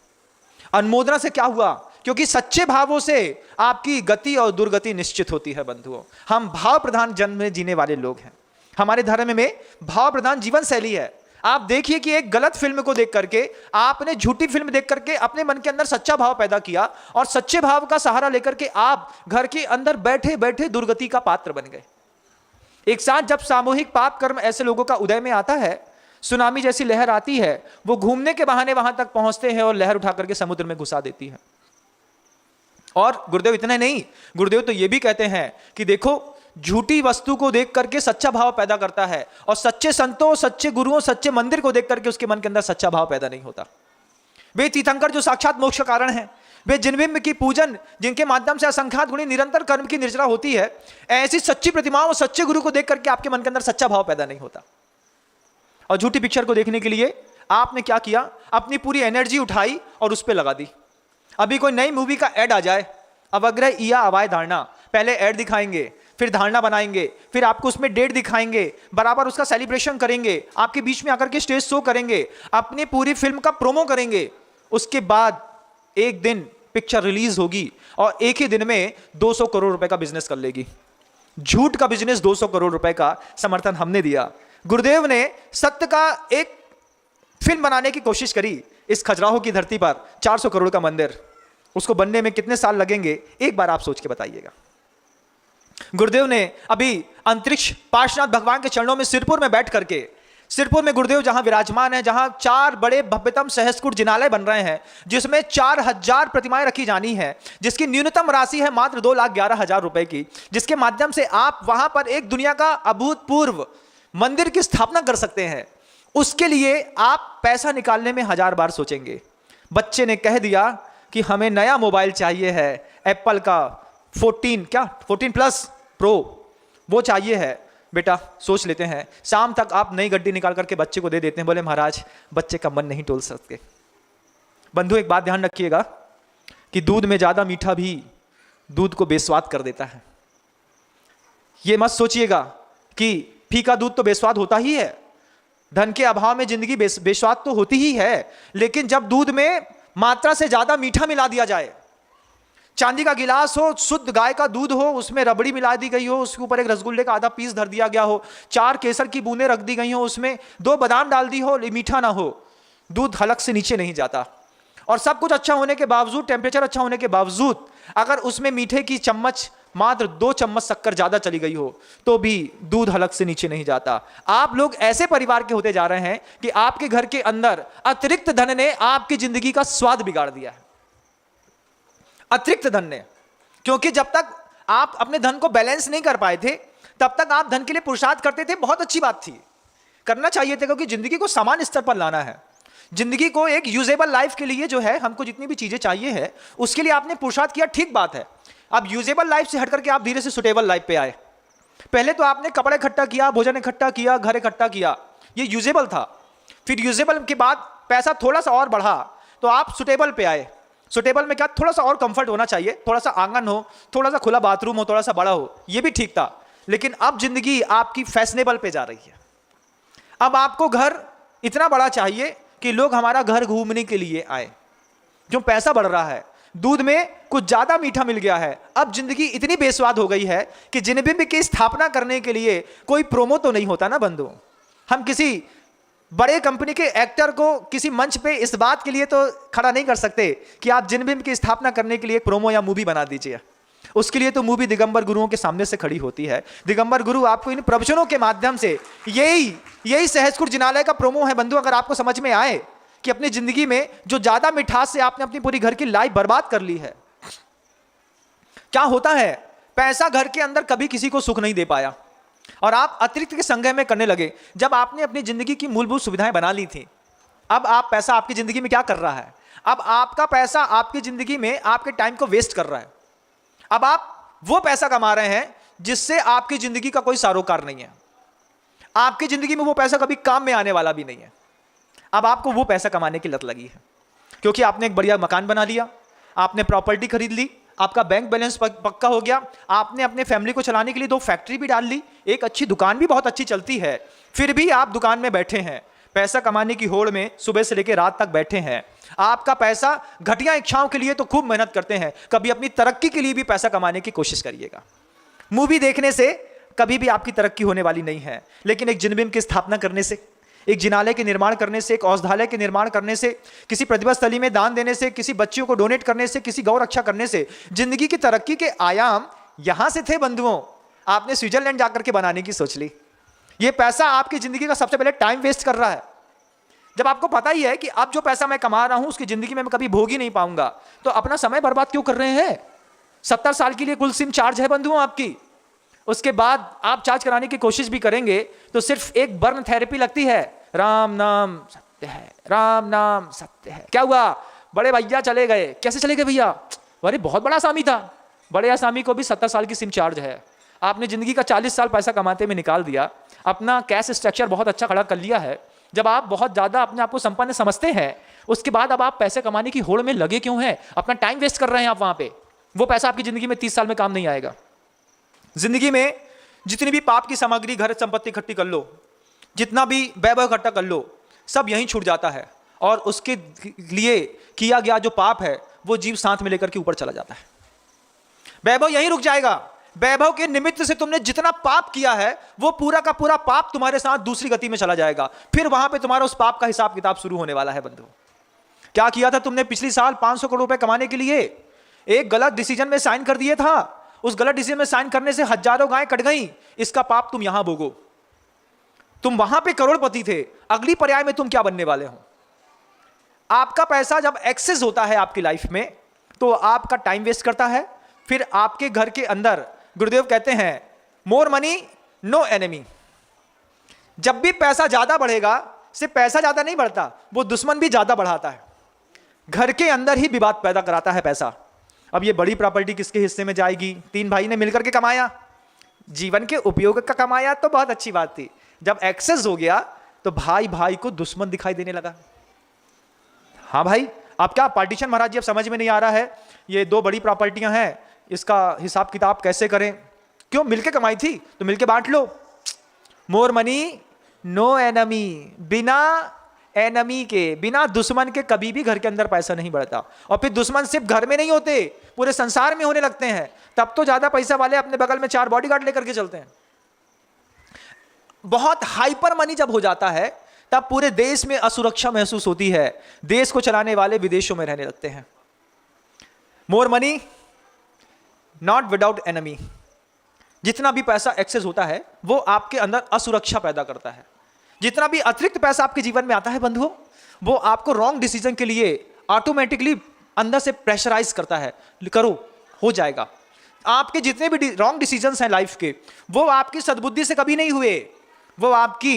अनुमोदना से क्या हुआ? क्योंकि सच्चे भावों से आपकी गति और दुर्गति निश्चित होती है। बंधुओं, हम भाव प्रधान जन्म में जीने वाले लोग हैं। हमारे धर्म में भाव प्रधान जीवन शैली है। आप देखिए कि एक गलत फिल्म को देख करके, आपने झूठी फिल्म देख करके अपने मन के अंदर सच्चा भाव पैदा किया, और सच्चे भाव का सहारा लेकर के आप घर के अंदर बैठे बैठे दुर्गति का पात्र बन गए। एक साथ जब सामूहिक पाप कर्म ऐसे लोगों का उदय में आता है, सुनामी जैसी लहर आती है, वो घूमने के बहाने वहां तक पहुंचते हैं और लहर उठा करके समुद्र में घुसा देती है। और गुरुदेव इतने नहीं, गुरुदेव तो ये भी कहते हैं कि देखो, झूठी वस्तु को देख करके सच्चा भाव पैदा करता है, और सच्चे संतों, सच्चे गुरुओं, सच्चे मंदिर को देख करके उसके मन के अंदर सच्चा भाव पैदा नहीं होता। वे तीर्थंकर जो साक्षात मोक्ष का कारण है, वे जिनबिंब की पूजन, जिनके माध्यम से असंख्यात गुणी निरंतर कर्म की निर्जरा होती है, ऐसी सच्ची प्रतिमाओं और सच्चे गुरु को देख करके आपके मन के अंदर सच्चा भाव पैदा नहीं होता। और झूठी पिक्चर को देखने के लिए आपने क्या किया? अपनी पूरी एनर्जी उठाई और उस पर लगा दी। अभी कोई नई मूवी का ऐड आ जाए, अवग्रह या अवाय धारणा, पहले ऐड दिखाएंगे, फिर धारणा बनाएंगे, फिर आपको उसमें डेट दिखाएंगे, बराबर उसका सेलिब्रेशन करेंगे, आपके बीच में आकर के स्टेज शो करेंगे, अपनी पूरी फिल्म का प्रोमो करेंगे। उसके बाद एक दिन पिक्चर रिलीज होगी और एक ही दिन में 200 करोड़ रुपए का बिजनेस कर लेगी। झूठ का बिजनेस 200 करोड़ रुपए का समर्थन हमने दिया। गुरुदेव ने सत्य का एक फिल्म बनाने की कोशिश करी इस खजुराहो की धरती पर। 400 करोड़ का मंदिर, उसको बनने में कितने साल लगेंगे, एक बार आप सोच के बताइएगा। गुरुदेव ने अभी अंतरिक्ष पार्श्वनाथ भगवान के चरणों में सिरपुर में बैठ करके, सिरपुर में गुरुदेव जहां विराजमान है, जहां 4 बड़े भव्यतम सहस्त्रकूट जिनालय बन रहे हैं, जिसमें 4000 प्रतिमाएं रखी जानी है, जिसकी न्यूनतम राशि है मात्र 2,11,000 रुपए की, जिसके माध्यम से आप वहां पर एक दुनिया का अभूतपूर्व मंदिर की स्थापना कर सकते हैं। उसके लिए आप पैसा निकालने में 1000 बार सोचेंगे। बच्चे ने कह दिया कि हमें नया मोबाइल चाहिए है, एप्पल का 14 प्लस प्रो वो चाहिए है। बेटा सोच लेते हैं, शाम तक आप नई गड्डी निकाल करके बच्चे को दे देते हैं। बोले महाराज बच्चे का मन नहीं तोल सकते। बंधु एक बात ध्यान रखिएगा कि दूध में ज्यादा मीठा भी दूध को बेस्वाद कर देता है। ये मत सोचिएगा कि फीका दूध तो बेस्वाद होता ही है। धन के अभाव में जिंदगी बेस्वाद तो होती ही है, लेकिन जब दूध में मात्रा से ज्यादा मीठा मिला दिया जाए, चांदी का गिलास हो, शुद्ध गाय का दूध हो, उसमें रबड़ी मिला दी गई हो, उसके ऊपर एक रसगुल्ले का आधा पीस धर दिया गया हो, 4 केसर की बूंदें रख दी गई हो, उसमें 2 बादाम डाल दी हो, मीठा ना हो, दूध हलक से नीचे नहीं जाता। और सब कुछ अच्छा होने के बावजूद, टेम्परेचर अच्छा होने के बावजूद, अगर उसमें मीठे की चम्मच मात्र 2 चम्मच शक्कर ज्यादा चली गई हो तो भी दूध हलक से नीचे नहीं जाता। आप लोग ऐसे परिवार के होते जा रहे हैं कि आपके घर के अंदर अतिरिक्त धन ने आपकी जिंदगी का स्वाद बिगाड़ दिया है। अतिरिक्त धन ने, क्योंकि जब तक आप अपने धन को बैलेंस नहीं कर पाए थे तब तक आप धन के लिए पुरुषार्थ करते थे, बहुत अच्छी बात थी, करना चाहिए था, क्योंकि जिंदगी को समान स्तर पर लाना है। जिंदगी को एक यूजेबल लाइफ के लिए जो है, हमको जितनी भी चीजें चाहिए है उसके लिए आपने पुरुषार्थ किया, ठीक बात है। अब यूजेबल लाइफ से हट करके आप धीरे से सुटेबल लाइफ पे आए। पहले तो आपने कपड़े इकट्ठा किया, भोजन इकट्ठा किया, घर इकट्ठा किया, ये यूजेबल था। फिर यूजेबल के बाद पैसा थोड़ा सा और बढ़ा तो आप सुटेबल पे आए। सुटेबल में क्या, थोड़ा सा और कंफर्ट होना चाहिए, थोड़ा सा आंगन हो, थोड़ा सा खुला बाथरूम हो, थोड़ा सा बड़ा हो, ये भी ठीक था। लेकिन अब जिंदगी आपकी फैशनेबल पे जा रही है। अब आपको घर इतना बड़ा चाहिए कि लोग हमारा घर घूमने के लिए आए। जो पैसा बढ़ रहा है, दूध में कुछ ज्यादा मीठा मिल गया है। अब जिंदगी इतनी बेस्वाद हो गई है कि जिनबिंब की स्थापना करने के लिए कोई प्रोमो तो नहीं होता ना बंधु। हम किसी बड़े कंपनी के एक्टर को किसी मंच पे इस बात के लिए तो खड़ा नहीं कर सकते कि आप जिनबिंब की स्थापना करने के लिए एक प्रोमो या मूवी बना दीजिए। उसके लिए तो मूवी दिगंबर गुरुओं के सामने से खड़ी होती है। दिगंबर गुरु आपको इन प्रवचनों के माध्यम से, यही सहस्त्रकूट जिनालय का प्रोमो है बंधु। अगर आपको समझ में आए कि अपनी जिंदगी में जो ज्यादा मिठास से आपने अपनी पूरी घर की लाइफ बर्बाद कर ली है। क्या होता है, पैसा घर के अंदर कभी किसी को सुख नहीं दे पाया और आप अतिरिक्त के संग्रह में करने लगे। जब आपने अपनी जिंदगी की मूलभूत सुविधाएं बना ली थी, अब आप पैसा आपकी जिंदगी में क्या कर रहा है, अब आपका पैसा आपकी जिंदगी में आपके टाइम को वेस्ट कर रहा है। अब आप वो पैसा कमा रहे हैं जिससे आपकी जिंदगी का कोई सरोकार नहीं है। आपकी जिंदगी में वो पैसा कभी काम में आने वाला भी नहीं है। अब आपको वो पैसा कमाने की लत लगी है, क्योंकि आपने एक बढ़िया मकान बना लिया, आपने प्रॉपर्टी खरीद ली, आपका बैंक बैलेंस पक्का हो गया, आपने अपने फैमिली को चलाने के लिए 2 फैक्ट्री भी डाल ली, एक अच्छी दुकान भी बहुत अच्छी चलती है। फिर भी आप दुकान में बैठे हैं, पैसा कमाने की होड़ में सुबह से लेकर रात तक बैठे हैं। आपका पैसा घटिया इच्छाओं के लिए तो खूब मेहनत करते हैं, कभी अपनी तरक्की के लिए भी पैसा कमाने की कोशिश करिएगा। मूवी देखने से कभी भी आपकी तरक्की होने वाली नहीं है, लेकिन एक जिनबिंब की स्थापना करने से, एक जिनालय के निर्माण करने से, एक औषधालय के निर्माण करने से, किसी प्रतिभा स्थली में दान देने से, किसी बच्चियों को डोनेट करने से, किसी गौ रक्षा करने से जिंदगी की तरक्की के आयाम यहां से थे बंधुओं। आपने स्विट्जरलैंड जाकर के बनाने की सोच ली। यह पैसा आपकी जिंदगी का सबसे पहले टाइम वेस्ट कर रहा है। जब आपको पता ही है कि अब जो पैसा मैं कमा रहा हूं उसकी जिंदगी में मैं कभी भोग ही नहीं पाऊंगा, तो अपना समय बर्बाद क्यों कर रहे हैं। 70 साल के लिए कुल सिम चार्ज है बंधुओं आपकी, उसके बाद आप चार्ज कराने की कोशिश भी करेंगे तो सिर्फ एक बर्न थेरेपी लगती है। राम नाम सत्य है, राम नाम सत्य है। क्या हुआ, बड़े भैया चले गए। कैसे चले गए भैया, अरे बहुत बड़ा आसामी था, बड़े आसामी को भी 70 साल की सिम चार्ज है। आपने जिंदगी का 40 साल पैसा कमाते में निकाल दिया, अपना कैश स्ट्रक्चर बहुत अच्छा खड़ा कर लिया है। जब आप बहुत ज्यादा अपने आप को संपन्न समझते हैं, उसके बाद अब आप पैसे कमाने की होड़ में लगे क्यों हैं, अपना टाइम वेस्ट कर रहे हैं आप वहां पे। वो पैसा आपकी जिंदगी में 30 साल में काम नहीं आएगा। जिंदगी में जितनी भी पाप की सामग्री, घर संपत्ति इकट्ठी कर लो, जितना भी वैभव इकट्ठा कर लो, सब यहीं छूट जाता है और उसके लिए किया गया जो पाप है वो जीव साथ में लेकर के ऊपर चला जाता है। वैभव यहीं रुक जाएगा। वैभव के निमित्त से तुमने जितना पाप किया है वो पूरा का पूरा पाप तुम्हारे साथ दूसरी गति में चला जाएगा। फिर वहां पे तुम्हारा उस पाप का हिसाब किताब शुरू होने वाला है बंधु। क्या किया था तुमने पिछली साल 500 करोड़ रुपए कमाने के लिए, एक गलत डिसीजन में साइन कर दिए था उस गलत डिसीजन में साइन करने से हजारों गायें कट गई, इसका पाप तुम यहां भोगो। तुम वहां पे करोड़पति थे, अगली पर्याय में तुम क्या बनने वाले हो? आपका पैसा जब एक्सेस होता है आपकी लाइफ में तो आपका टाइम वेस्ट करता है। फिर आपके घर के अंदर गुरुदेव कहते हैं मोर मनी नो एनिमी। जब भी पैसा ज्यादा बढ़ेगा, सिर्फ पैसा ज्यादा नहीं बढ़ता, वो दुश्मन भी ज्यादा बढ़ाता है। घर के अंदर ही विवाद पैदा कराता है पैसा। अब ये बड़ी प्रॉपर्टी किसके हिस्से में जाएगी? 3 भाई ने मिलकर के कमाया, जीवन के उपयोग का कमाया तो बहुत अच्छी बात थी। जब एक्सेस हो गया तो भाई भाई को दुश्मन दिखाई देने लगा। हाँ भाई, आप क्या पार्टीशन महाराज जी अब समझ में नहीं आ रहा है? ये 2 बड़ी प्रॉपर्टियां हैं, इसका हिसाब किताब कैसे करें? क्यों? मिलके कमाई थी तो मिलके बांट लो। More money no enemy. बिना एनमी के, बिना दुश्मन के कभी भी घर के अंदर पैसा नहीं बढ़ता। और फिर दुश्मन सिर्फ घर में नहीं होते, पूरे संसार में होने लगते हैं। तब तो ज्यादा पैसा वाले अपने बगल में 4 बॉडीगार्ड लेकर के चलते हैं। बहुत हाइपर मनी जब हो जाता है तब पूरे देश में असुरक्षा महसूस होती है। देश को चलाने वाले विदेशों में रहने लगते हैं। More money not without enemy. जितना भी पैसा एक्सेस होता है वो आपके अंदर असुरक्षा पैदा करता है। जितना भी अतिरिक्त पैसा आपके जीवन में आता है बंधुओं, वो आपको रॉन्ग डिसीजन के लिए ऑटोमेटिकली अंदर से प्रेशराइज करता है, करो हो जाएगा। आपके जितने भी रॉन्ग डिसीजंस हैं लाइफ के, वो आपकी सद्बुद्धि से कभी नहीं हुए, वो आपकी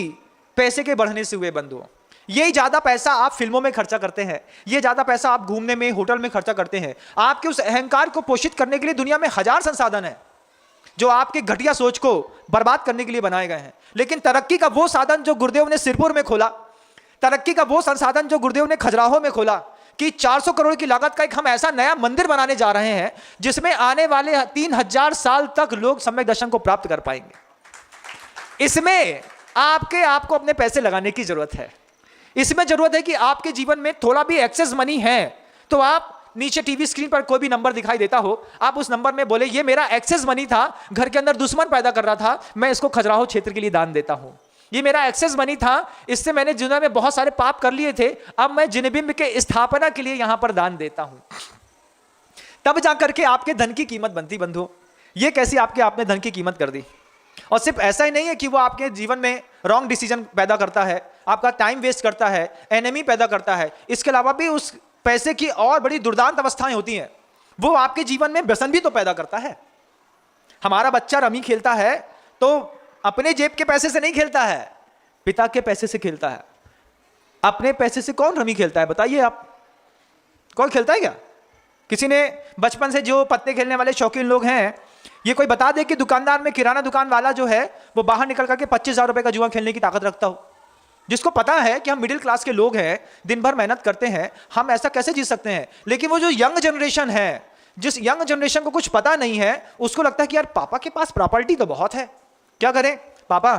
पैसे के बढ़ने से हुए बंधुओं। यही ज्यादा पैसा आप फिल्मों में खर्चा करते हैं, ये ज्यादा पैसा आप घूमने में, होटल में खर्चा करते हैं। आपके उस अहंकार को पोषित करने के लिए दुनिया में हजार संसाधन है जो आपके घटिया सोच को बर्बाद करने के लिए बनाए गए हैं। लेकिन तरक्की का वो साधन जो गुरुदेव ने सिरपुर में खोला, तरक्की का वो संसाधन जो गुरुदेव ने खजुराहो में खोला कि 400 करोड़ की लागत का एक हम ऐसा नया मंदिर बनाने जा रहे हैं जिसमें आने वाले 3000 साल तक लोग सम्यक दर्शन को प्राप्त कर पाएंगे। इसमें आपको अपने पैसे लगाने की जरूरत है। इसमें जरूरत है कि आपके जीवन में थोड़ा भी एक्सेस मनी है तो आप नीचे टीवी स्क्रीन पर कोई भी नंबर दिखाई देता हो, आप उस नंबर में बोले ये मेरा एक्सेस मनी था, घर के अंदर दुश्मन पैदा कर रहा था, मैं इसको खजुराहो क्षेत्र के लिए दान देता हूं। ये मेरा एक्सेस मनी था, इससे मैंने दुनिया में बहुत सारे पाप कर लिए थे, अब मैं जिनबिंब के स्थापना के लिए यहां पर दान देता हूं। तब जाकर के आपके धन की कीमत बनती बंधु। ये कैसी आपने धन की कीमत कर दी। और सिर्फ ऐसा ही नहीं है कि वो आपके जीवन में रॉन्ग डिसीजन पैदा करता है, आपका टाइम वेस्ट करता है, एनिमी पैदा करता है, इसके अलावा भी उस पैसे की और बड़ी दुर्दांत अवस्थाएं होती हैं। वो आपके जीवन में व्यसन भी तो पैदा करता है। हमारा बच्चा रमी खेलता है तो अपने जेब के पैसे से नहीं खेलता है, पिता के पैसे से खेलता है। अपने पैसे से कौन रमी खेलता है बताइए आप? कौन खेलता है क्या? किसी ने बचपन से जो पत्ते खेलने वाले शौकीन लोग हैं, ये कोई बता दे कि दुकानदार में किराना दुकान वाला जो है वो बाहर निकल करके 25,000 रुपए का जुआ खेलने की ताकत रखता हो? जिसको पता है कि हम मिडिल क्लास के लोग हैं, दिन भर मेहनत करते हैं, हम ऐसा कैसे जी सकते हैं। लेकिन वो जो यंग जनरेशन है, जिस यंग जनरेशन को कुछ पता नहीं है, उसको लगता है कि यार पापा के पास प्रॉपर्टी तो बहुत है, क्या करें पापा,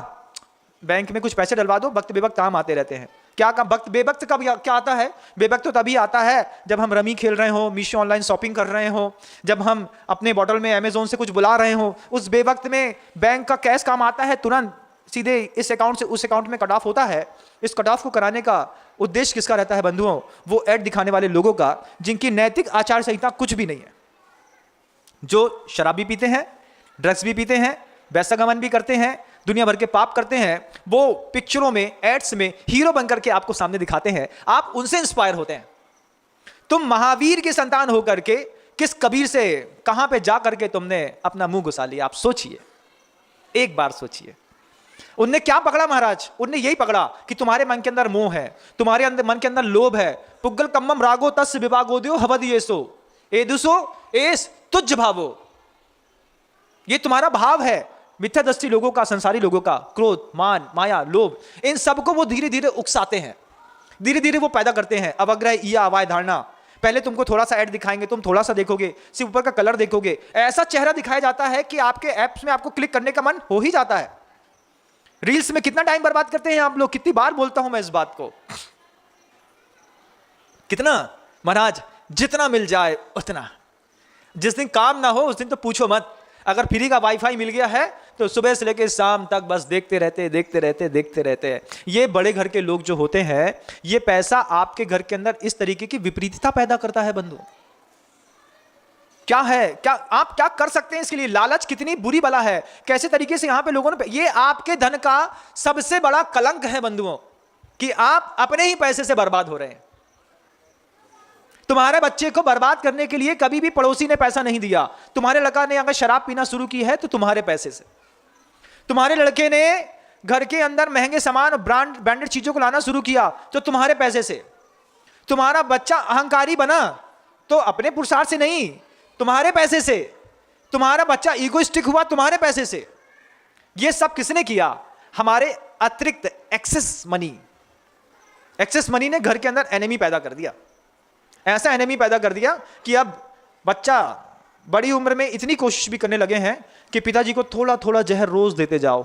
बैंक में कुछ पैसे डलवा दो, वक्त बेवक्त काम आते रहते हैं। क्या काम? वक्त बेवक्त कब क्या आता है? बेवक्त तो तभी आता है जब हम रमी खेल रहे हो, मीशो ऑनलाइन शॉपिंग कर रहे हो, जब हम अपने बॉटल में अमेजोन से कुछ बुला रहे हो। उस बेवक्त में बैंक का कैश काम आता है, तुरंत सीधे इस अकाउंट से उस अकाउंट में कट ऑफ होता है। इस कट ऑफ को कराने का उद्देश्य किसका रहता है बंधुओं? वो ऐड दिखाने वाले लोगों का, जिनकी नैतिक आचार संहिता कुछ भी नहीं है, जो शराब भी पीते हैं, ड्रग्स भी पीते हैं, वैश्यगमन भी करते हैं, दुनिया भर के पाप करते हैं। वो पिक्चरों में, एड्स में हीरो बनकर के आपको सामने दिखाते हैं, आप उनसे इंस्पायर होते हैं। तुम महावीर के संतान होकर के किस कबीर से कहां पे जा करके तुमने अपना मुंह घुसा लिया? आप सोचिए, एक बार सोचिए। उनने क्या पकड़ा महाराज? उनने यही पकड़ा कि तुम्हारे मन के अंदर मोह है, तुम्हारे अंदर मन के अंदर लोभ है। पुग्गल कम्मम रागो तस् विभागोदयो हवदयेसो एदुसो एस तुझ भावो। ये तुम्हारा भाव है। मिथ्या दृष्टि लोगों का, संसारी लोगों का, क्रोध, मान, माया, लोभ, इन सबको वो धीरे धीरे उकसाते हैं, धीरे धीरे वो पैदा करते हैं। अवग्रह, ईया, अवाय धारणा। पहले तुमको थोड़ा सा ऐड दिखाएंगे, तुम थोड़ा सा देखोगे, सिर्फ ऊपर का कलर देखोगे, ऐसा चेहरा दिखाया जाता है कि आपके ऐप्स में आपको क्लिक करने का मन हो ही जाता है। रील्स में कितना टाइम बर्बाद करते हैं आप लोग? कितनी बार बोलता हूं मैं इस बात को, कितना महाराज, जितना मिल जाए उतना। जिस दिन काम ना हो उस दिन तो पूछो मत। अगर फ्री का वाईफाई मिल गया है तो सुबह से लेकर शाम तक बस देखते रहते हैं। ये बड़े घर के लोग जो होते हैं, ये पैसा आपके घर के अंदर इस तरीके की विपरीतता पैदा करता है बंधु। क्या है, क्या आप क्या कर सकते हैं इसके लिए? लालच कितनी बुरी बला है, कैसे तरीके से यहां पे लोगों ने, ये आपके धन का सबसे बड़ा कलंक है बंधुओं, कि आप अपने ही पैसे से बर्बाद हो रहे हैं। तुम्हारे बच्चे को बर्बाद करने के लिए कभी भी पड़ोसी ने पैसा नहीं दिया। तुम्हारे लड़का ने अगर शराब पीना शुरू की है तो तुम्हारे पैसे से। तुम्हारे लड़के ने घर के अंदर महंगे सामान, ब्रांडेड चीजों को लाना शुरू किया तो तुम्हारे पैसे से। तुम्हारा बच्चा अहंकारी बना तो अपने पुरुषार्थ से नहीं, तुम्हारे पैसे से। तुम्हारा बच्चा ईगोइस्टिक हुआ तुम्हारे पैसे से। यह सब किसने किया? हमारे अतिरिक्त एक्सेस मनी ने घर के अंदर एनिमी पैदा कर दिया। ऐसा एनिमी पैदा कर दिया कि अब बच्चा बड़ी उम्र में इतनी कोशिश भी करने लगे हैं कि पिताजी को थोड़ा थोड़ा जहर रोज देते जाओ।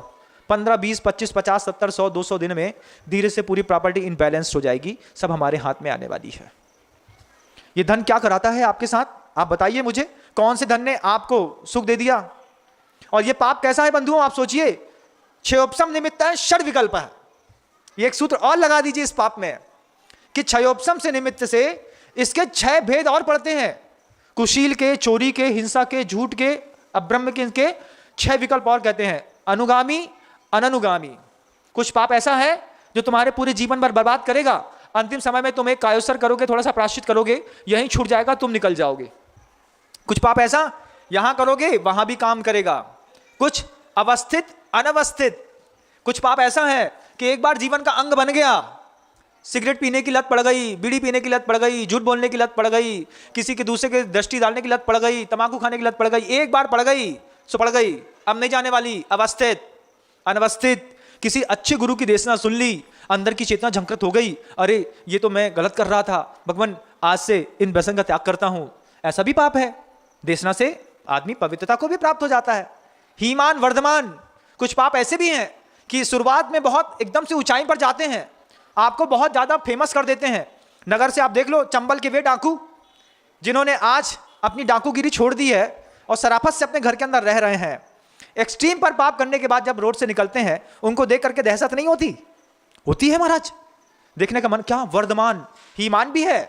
15, 20, 25, 50, 70, 100, 200 दिन में धीरे से पूरी प्रॉपर्टी इनबैलेंस हो जाएगी, सब हमारे हाथ में आने वाली है। ये धन क्या कराता है आपके साथ? आप बताइए मुझे, कौन से धन ने आपको सुख दे दिया? और ये पाप कैसा है बंधुओं, आप सोचिए। क्षयोपम निमित्त है षड विकल्प है। ये एक सूत्र और लगा दीजिए इस पाप में कि क्षयोपम से निमित्त से इसके 6 भेद और पड़ते हैं। कुशील के, चोरी के, हिंसा के, झूठ के, अब्रह्म के 6 विकल्प और कहते हैं। अनुगामी, अननुगामी। कुछ पाप ऐसा है जो तुम्हारे पूरे जीवन भर बर्बाद करेगा। अंतिम समय में तुम एक कायोत्सर्ग करोगे, थोड़ा सा प्रायश्चित करोगे, यहीं छूट जाएगा, तुम निकल जाओगे। कुछ पाप ऐसा यहां करोगे वहां भी काम करेगा। कुछ अवस्थित, अनवस्थित। कुछ पाप ऐसा है कि एक बार जीवन का अंग बन गया, सिगरेट पीने की लत पड़ गई, बीड़ी पीने की लत पड़ गई, झूठ बोलने की लत पड़ गई, किसी के दूसरे के दृष्टि डालने की लत पड़ गई, तंबाकू खाने की लत पड़ गई। एक बार पड़ गई सो पड़ गई, अब नहीं जाने वाली। अवस्थित, अनवस्थित। किसी अच्छे गुरु की देशना सुन ली, अंदर की चेतना झंकृत हो गई, अरे ये तो मैं गलत कर रहा था, भगवान आज से इन व्यसन का त्याग करता हूं। ऐसा भी पाप है। देशना से आदमी पवित्रता को भी प्राप्त हो जाता है। हीमान, वर्धमान। कुछ पाप ऐसे भी हैं कि शुरुआत में बहुत एकदम से ऊंचाई पर जाते हैं, आपको बहुत ज्यादा फेमस कर देते हैं। नगर से आप देख लो, चंबल के वे डाकू जिन्होंने आज अपनी डाकूगिरी छोड़ दी है और सराफत से अपने घर के अंदर रह रहे हैं। एक्सट्रीम पर पाप करने के बाद जब रोड से निकलते हैं, उनको देख करके दहशत नहीं होती? होती है महाराज। देखने का मन, क्या वर्धमान, हीमान भी है।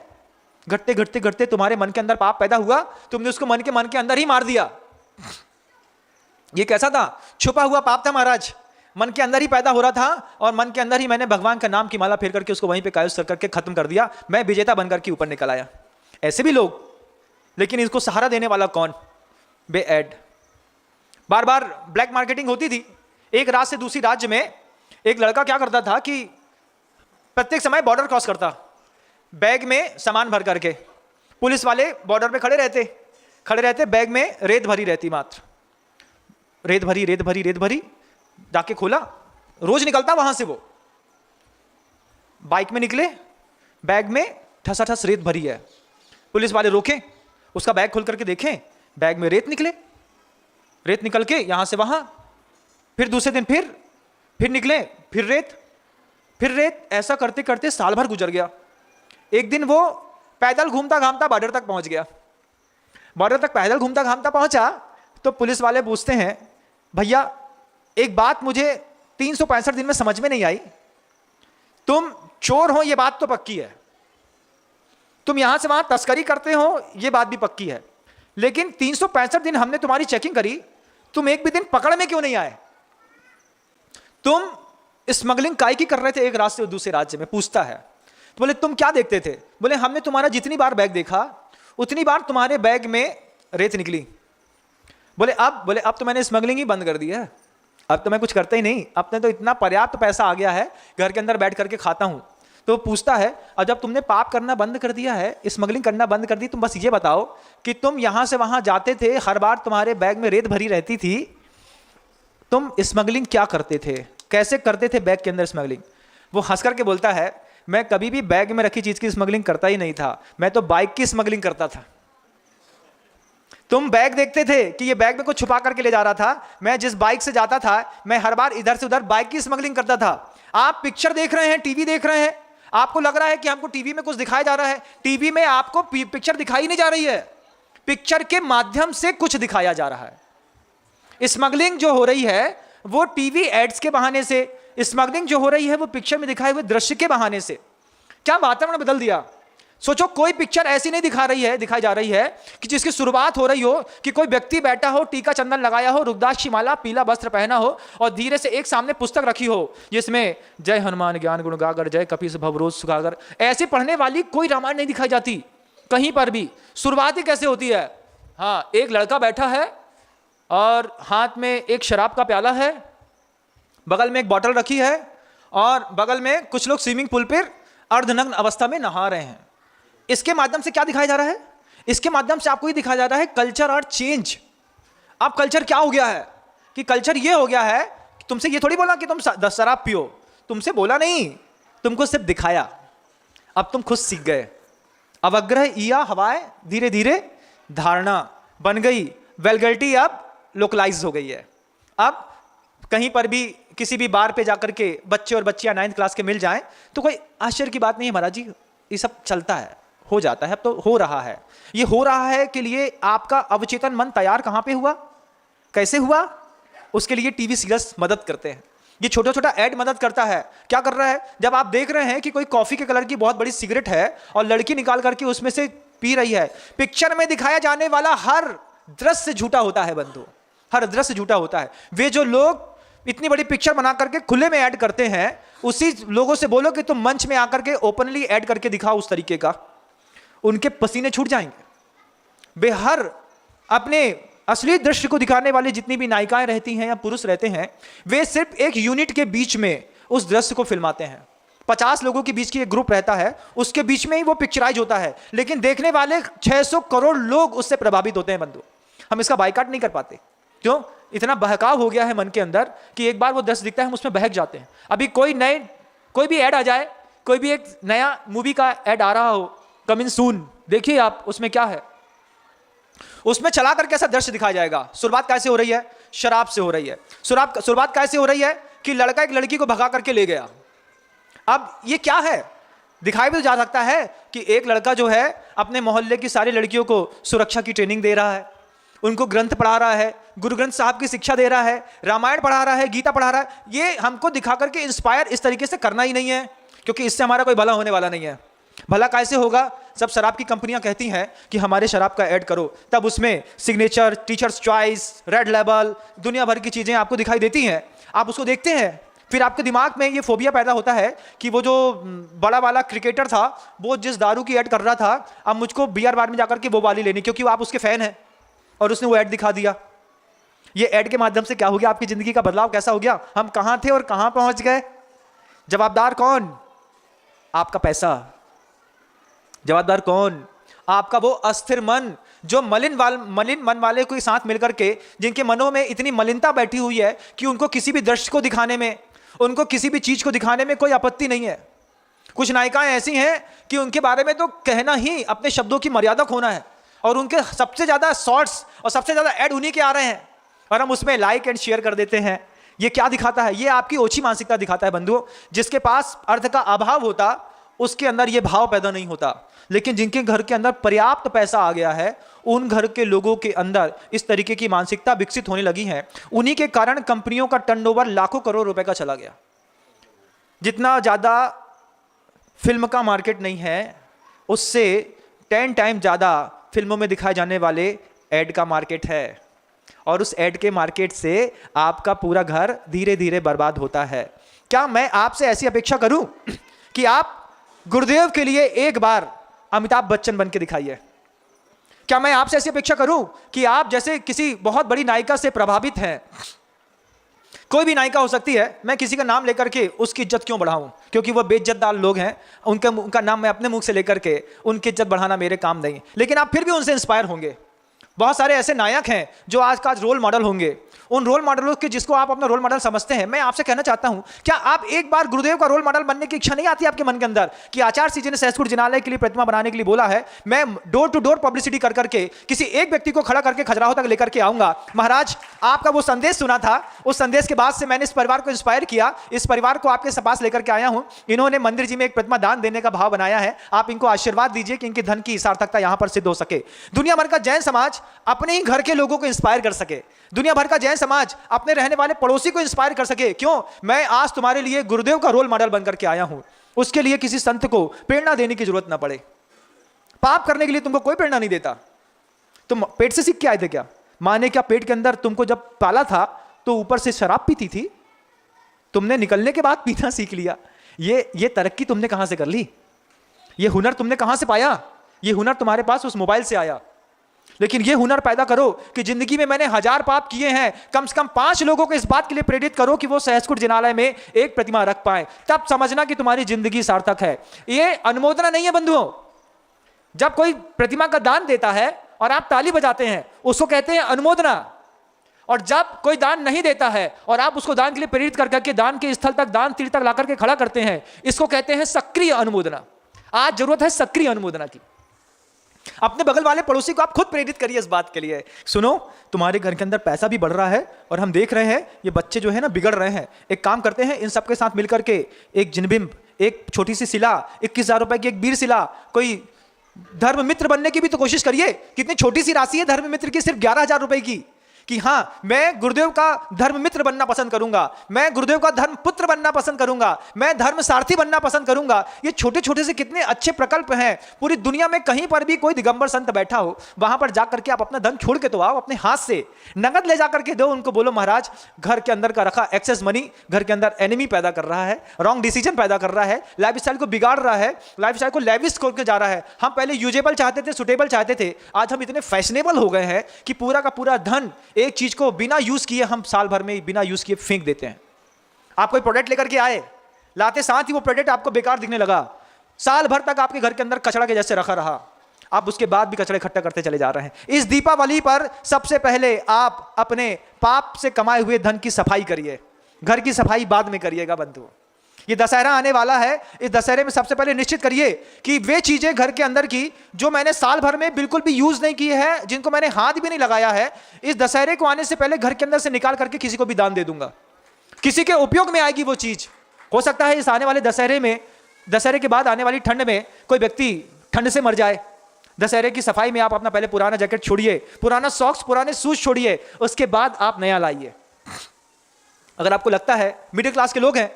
घटते घटते घटते तुम्हारे मन के अंदर पाप पैदा हुआ, तुमने उसको मन के अंदर ही मार दिया। ये कैसा था? छुपा हुआ पाप था महाराज, मन के अंदर ही पैदा हो रहा था और मन के अंदर ही मैंने भगवान का नाम की माला फेर करके उसको वहीं पे कायोत्सर्ग करके खत्म कर दिया। मैं विजेता बनकर के ऊपर निकल आया। ऐसे भी लोग। लेकिन इसको सहारा देने वाला कौन? बेएड। बार बार ब्लैक मार्केटिंग होती थी। एक राज्य से दूसरी राज्य में एक लड़का क्या करता था कि प्रत्येक समय बॉर्डर क्रॉस करता, बैग में सामान भर करके। पुलिस वाले बॉर्डर पे खड़े रहते, बैग में रेत भरी रहती, मात्र रेत भरी। जाके खोला, रोज निकलता वहां से, वो बाइक में निकले, बैग में ठसाठस रेत भरी है। पुलिस वाले रोके, उसका बैग खोल करके देखें, बैग में रेत निकल के यहां से वहां। फिर दूसरे दिन फिर निकले, फिर रेत। ऐसा करते करते साल भर गुजर गया। एक दिन वो पैदल घूमता घामता बॉर्डर तक पहुंच गया। बॉर्डर तक पैदल घूमता घामता पहुंचा तो पुलिस वाले पूछते हैं, भैया एक बात मुझे 365 दिन में समझ में नहीं आई, तुम चोर हो ये बात तो पक्की है, तुम यहां से वहां तस्करी करते हो ये बात भी पक्की है, लेकिन 365 दिन हमने तुम्हारी चेकिंग करी, तुम एक भी दिन पकड़ में क्यों नहीं आए? तुम स्मगलिंग काय की कर रहे थे एक राज्य से दूसरे राज्य में? पूछता है। तो बोले तुम क्या देखते थे? बोले हमने तुम्हारा जितनी बार बैग देखा उतनी बार तुम्हारे बैग में रेत निकली। बोले अब तो मैंने स्मगलिंग ही बंद कर दी है, अब तो मैं कुछ करता ही नहीं, अपने तो इतना पर्याप्त पैसा आ गया है, घर के अंदर बैठ करके खाता हूं। तो पूछता है, और जब तुमने पाप करना बंद कर दिया है, स्मगलिंग करना बंद कर दी, तुम बस ये बताओ कि तुम यहां से वहां जाते थे, हर बार तुम्हारे बैग में रेत भरी रहती थी, तुम स्मगलिंग क्या करते थे, कैसे करते थे बैग के अंदर स्मगलिंग? वो हंस करके बोलता है, मैं कभी भी बैग में रखी चीज की स्मगलिंग करता ही नहीं था, मैं तो बाइक की स्मगलिंग करता था। तुम बैग देखते थे कि ये बैग में कुछ छुपा करके ले जा रहा था, मैं जिस बाइक से जाता था मैं हर बार इधर से उधर बाइक की स्मगलिंग करता था। आप पिक्चर देख रहे हैं, टीवी देख रहे हैं, आपको लग रहा है कि हमको टीवी में कुछ दिखाया जा रहा है, टीवी में आपको पिक्चर दिखाई नहीं जा रही है, पिक्चर के माध्यम से कुछ दिखाया जा रहा है। स्मगलिंग जो हो रही है वो टीवी एड्स के बहाने से, स्मगलिंग जो हो रही है वो पिक्चर में दिखाए हुए दृश्य के बहाने से। क्या वातावरण बदल दिया। सोचो कोई पिक्चर ऐसी नहीं दिखाई जा रही है कि जिसकी शुरुआत हो रही हो कि कोई व्यक्ति बैठा हो, टीका चंदन लगाया हो, रुद्राक्ष की माला, पीला वस्त्र पहना हो और धीरे से एक सामने पुस्तक रखी हो जिसमें जय हनुमान ज्ञान गुण गागर, जय कपीस भवरोज सुगागर, ऐसी पढ़ने वाली कोई रामायण नहीं दिखाई जाती कहीं पर भी। शुरुआत ही कैसे होती है? हाँ, एक लड़का बैठा है और हाथ में एक शराब का प्याला है, बगल में एक बॉटल रखी है और बगल में कुछ लोग स्विमिंग पूल पर अर्धनग्न अवस्था में नहा रहे हैं। इसके माध्यम से क्या दिखाया जा रहा है? इसके माध्यम से आपको ये दिखाया जा रहा है कल्चर और चेंज। अब कल्चर क्या हो गया है कि कल्चर ये हो गया है कि तुमसे ये थोड़ी बोला कि तुम शराब पियो, तुमसे बोला नहीं, तुमको सिर्फ दिखाया। अब तुम खुद सीख गए। अवग्रह इया हवाएं धीरे धीरे धारणा बन गई। वेलगरिटी अब लोकलाइज हो गई है। अब कहीं पर भी किसी भी बार पे जाकर के बच्चे और बच्चियां 9th क्लास के मिल जाएं तो कोई आश्चर्य की बात नहीं है, महाराज जी ये सब चलता है, हो जाता है, अब तो हो रहा है। ये हो रहा है के लिए आपका अवचेतन मन तैयार कहां पे हुआ, कैसे हुआ? उसके लिए टीवी सीरियल्स मदद करते हैं। ये छोटा छोटा ऐड मदद करता है। क्या कर रहा है? जब आप देख रहे हैं कि कोई कॉफी के कलर की बहुत बड़ी सिगरेट है और लड़की निकाल करके उसमें से पी रही है, पिक्चर में दिखाया जाने वाला हर दृश्य झूठा होता है बंधु, हर दृश्य झूठा होता है। वे जो लोग इतनी बड़ी पिक्चर बना करके खुले में ऐड करते हैं, उसी लोगों से बोलो कि तुम मंच में आकर के ओपनली ऐड करके दिखाओ उस तरीके का, उनके पसीने छूट जाएंगे। वे हर अपने असली दृश्य को दिखाने वाली जितनी भी नायिकाएं रहती हैं या पुरुष रहते हैं, वे सिर्फ एक यूनिट के बीच में उस दृश्य को फिल्माते हैं। 50 लोगों के बीच की एक ग्रुप रहता है, उसके बीच में ही वो पिक्चराइज होता है, लेकिन देखने वाले 600 करोड़ लोग उससे प्रभावित होते हैं बंधु। हम इसका बायकॉट नहीं कर पाते। क्यों? इतना बहकाव हो गया है मन के अंदर कि एक बार वो दृश्य दिखता है हम उसमें बहक जाते हैं। अभी कोई भी ऐड आ जाए, कोई भी एक नया मूवी का ऐड आ रहा हो, कमिंग सून, देखिए आप उसमें क्या है, उसमें चला कर कैसा दृश्य दिखाया जाएगा। शुरुआत कैसे हो रही है? शराब से हो रही है। शुरुआत कैसे हो रही है कि लड़का एक लड़की को भगा करके ले गया। अब ये क्या है? दिखाई भी तो जा सकता है कि एक लड़का जो है अपने मोहल्ले की सारी लड़कियों को सुरक्षा की ट्रेनिंग दे रहा है, उनको ग्रंथ पढ़ा रहा है, गुरु ग्रंथ साहब की शिक्षा दे रहा है, रामायण पढ़ा रहा है, गीता पढ़ा रहा है। ये हमको दिखा करके इंस्पायर इस तरीके से करना ही नहीं है, क्योंकि इससे हमारा कोई भला होने वाला नहीं है। भला कैसे होगा? सब शराब की कंपनियां कहती हैं कि हमारे शराब का ऐड करो, तब उसमें signature, teachers choice, red label, दुनिया भर की चीजें आपको दिखाई देती हैं। आप उसको देखते हैं, फिर आपके दिमाग में ये फोबिया पैदा होता है कि वो जो बड़ा वाला क्रिकेटर था वो जिस दारू की ऐड कर रहा था, अब मुझको बियर बार में जाकर के वो वाली लेनी, क्योंकि आप उसके फैन हैं और उसने वो ऐड दिखा दिया। ये ऐड के माध्यम से क्या हो गया? आपकी जिंदगी का बदलाव कैसा हो गया? हम कहां थे और कहां पहुंच गए? जवाबदार कौन? आपका पैसा। जवाबदार कौन? आपका वो अस्थिर मन, जो मलिन मन वाले के साथ मिलकर के, जिनके मनों में इतनी मलिनता बैठी हुई है कि उनको किसी भी दृश्य को दिखाने में, उनको किसी भी चीज को दिखाने में कोई आपत्ति नहीं है। कुछ नायिकाएं ऐसी हैं कि उनके बारे में तो कहना ही अपने शब्दों की मर्यादा खोना है, और उनके सबसे ज्यादा शॉर्ट्स और सबसे ज्यादा ऐड उन्हीं के आ रहे हैं और हम उसमें लाइक एंड शेयर कर देते हैं। ये क्या दिखाता है? ये आपकी ओछी मानसिकता दिखाता है बंधुओं। जिसके पास अर्थ का अभाव होता उसके अंदर ये भाव पैदा नहीं होता, लेकिन जिनके घर के अंदर पर्याप्त पैसा आ गया है, उन घर के लोगों के अंदर इस तरीके की मानसिकता विकसित होने लगी है। उन्हीं के कारण कंपनियों का टर्नओवर लाखों करोड़ रुपए का चला गया। जितना ज्यादा फिल्म का मार्केट नहीं है, उससे 10 टाइम ज्यादा फिल्मों में दिखाए जाने वाले ऐड का मार्केट है, और उस ऐड के मार्केट से आपका पूरा घर धीरे धीरे बर्बाद होता है। क्या मैं आपसे ऐसी अपेक्षा करूं कि आप गुरुदेव के लिए एक बार अमिताभ बच्चन बन के दिखाइए? क्या मैं आपसे ऐसी अपेक्षा करूं कि आप जैसे किसी बहुत बड़ी नायिका से प्रभावित हैं? कोई भी नायिका हो सकती है, मैं किसी का नाम लेकर के उसकी इज्जत क्यों बढ़ाऊं? क्योंकि वह बेइज्जतदार लोग हैं, उनका नाम मैं अपने मुंह से लेकर के उनकी इज्जत बढ़ाना मेरे काम नहीं। लेकिन आप फिर भी उनसे इंस्पायर होंगे। बहुत सारे ऐसे नायक हैं जो आज का रोल मॉडल होंगे, उन रोल मॉडलों के जिसको आप अपना रोल मॉडल समझते हैं। मैं आपसे कहना चाहता हूं, क्या आप एक बार गुरुदेव का रोल मॉडल बनने की इच्छा नहीं आती आपके मन के अंदर कि आचार्य जी ने सहसपुर जिनालय के लिए प्रतिमा बनाने के लिए बोला है, मैं डोर टू डोर पब्लिसिटी कर करके किसी एक व्यक्ति को खड़ा करके खजुराहो तक लेकर के आऊंगा। महाराज, आपका वो संदेश सुना था, उस संदेश के बाद से मैंने इस परिवार को इंस्पायर किया, इस परिवार को आपके पास लेकर के आया हूं। इन्होंने मंदिर जी में एक प्रतिमा दान देने का भाव बनाया है। आप इनको आशीर्वाद दीजिए कि इनके धन की सार्थकता यहां पर सिद्ध हो सके। दुनिया भर का जैन समाज अपने ही घर के लोगों को इंस्पायर कर सके, दुनिया भर का जैन समाज अपने रहने वाले पड़ोसी को इंस्पायर कर सके। क्यों? मैं आज तुम्हारे लिए गुरुदेव का रोल मॉडल बनकर के आया हूं। उसके लिए किसी संत को प्रेरणा देने की जरूरत ना पड़े। पाप करने के लिए तुमको कोई प्रेरणा नहीं देता। तुम पेट से सीख के आए थे क्या? माँ ने क्या पेट के अंदर तुमको जब पाला था तो ऊपर से शराब पीती थी? तुमने निकलने के बाद पीना सीख लिया। ये तरक्की तुमने कहां से कर ली? ये हुनर तुमने कहां से पाया? ये हुनर तुम्हारे पास उस मोबाइल से आया। लेकिन ये हुनर पैदा करो कि जिंदगी में मैंने 1000 पाप किए हैं, कम से कम 5 लोगों को इस बात के लिए प्रेरित करो कि वो सहस्कुट जिनालय में एक प्रतिमा रख पाए, तब समझना कि तुम्हारी जिंदगी सार्थक है। ये अनुमोदना नहीं है बंधुओं। जब कोई प्रतिमा का दान देता है और आप ताली बजाते हैं, उसको कहते हैं अनुमोदना। और जब कोई दान नहीं देता है और आप उसको दान के लिए प्रेरित कर करके दान के स्थल तक, दान तीर्थ तक ला करके खड़ा करते हैं, इसको कहते हैं सक्रिय अनुमोदना। आज जरूरत है सक्रिय अनुमोदना की। अपने बगल वाले पड़ोसी को आप खुद प्रेरित करिए इस बात के लिए। सुनो, तुम्हारे घर के अंदर पैसा भी बढ़ रहा है और हम देख रहे हैं ये बच्चे जो है ना बिगड़ रहे हैं। एक काम करते हैं, इन सबके साथ मिलकर के एक जिनबिंब, एक छोटी सी शिला, 21,000 रुपए की एक वीर शिला, कोई धर्म मित्र बनने की भी तो कोशिश करिए। कितनी छोटी सी राशि है धर्म मित्र की, सिर्फ 11,000 रुपए की, कि हाँ मैं गुरुदेव का धर्म मित्र बनना पसंद करूंगा, मैं गुरुदेव का धर्म पुत्र बनना पसंद करूंगा, मैं धर्म सारथी बनना पसंद करूंगा। ये छोटे छोटे से कितने अच्छे प्रकल्प हैं। पूरी दुनिया में कहीं पर भी कोई दिगंबर संत बैठा हो, वहां पर जाकर के आप अपना धन छोड़ के तो आओ, अपने हाथ से नगद ले जाकर के दो उनको। बोलो महाराज, घर के अंदर का रखा एक्सेस मनी घर के अंदर एनिमी पैदा कर रहा है, रॉन्ग डिसीजन पैदा कर रहा है, लाइफस्टाइल को बिगाड़ रहा है, लाइफस्टाइल को लेविश करके जा रहा है। हम पहले यूजेबल चाहते थे, सुटेबल चाहते थे, आज हम इतने फैशनेबल हो गए हैं कि पूरा का पूरा धन एक चीज को बिना यूज किए हम साल भर में बिना यूज किए फेंक देते हैं। आप कोई प्रोडक्ट लेकर के आए, लाते साथ ही वो प्रोडक्ट आपको बेकार दिखने लगा, साल भर तक आपके घर के अंदर कचरा के जैसे रखा रहा, आप उसके बाद भी कचरा इकट्ठा करते चले जा रहे हैं। इस दीपावली पर सबसे पहले आप अपने पाप से कमाए हुए धन की सफाई करिए। घर की सफाई बाद में करिएगा बंधु। ये दशहरा आने वाला है, इस दशहरे में सबसे पहले निश्चित करिए कि वे चीजें घर के अंदर की जो मैंने साल भर में बिल्कुल भी यूज नहीं की है, जिनको मैंने हाथ भी नहीं लगाया है, इस दशहरे को आने से पहले घर के अंदर से निकाल करके किसी को भी दान दे दूंगा। किसी के उपयोग में आएगी वो चीज। हो सकता है इस आने वाले दशहरे में, दशहरे के बाद आने वाली ठंड में कोई व्यक्ति ठंड से मर जाए। दशहरे की सफाई में आप अपना पहले पुराना जैकेट छोड़िए, पुराना सॉक्स, पुराने शूज छोड़िए, उसके बाद आप नया लाइए। अगर आपको लगता है, मिडिल क्लास के लोग हैं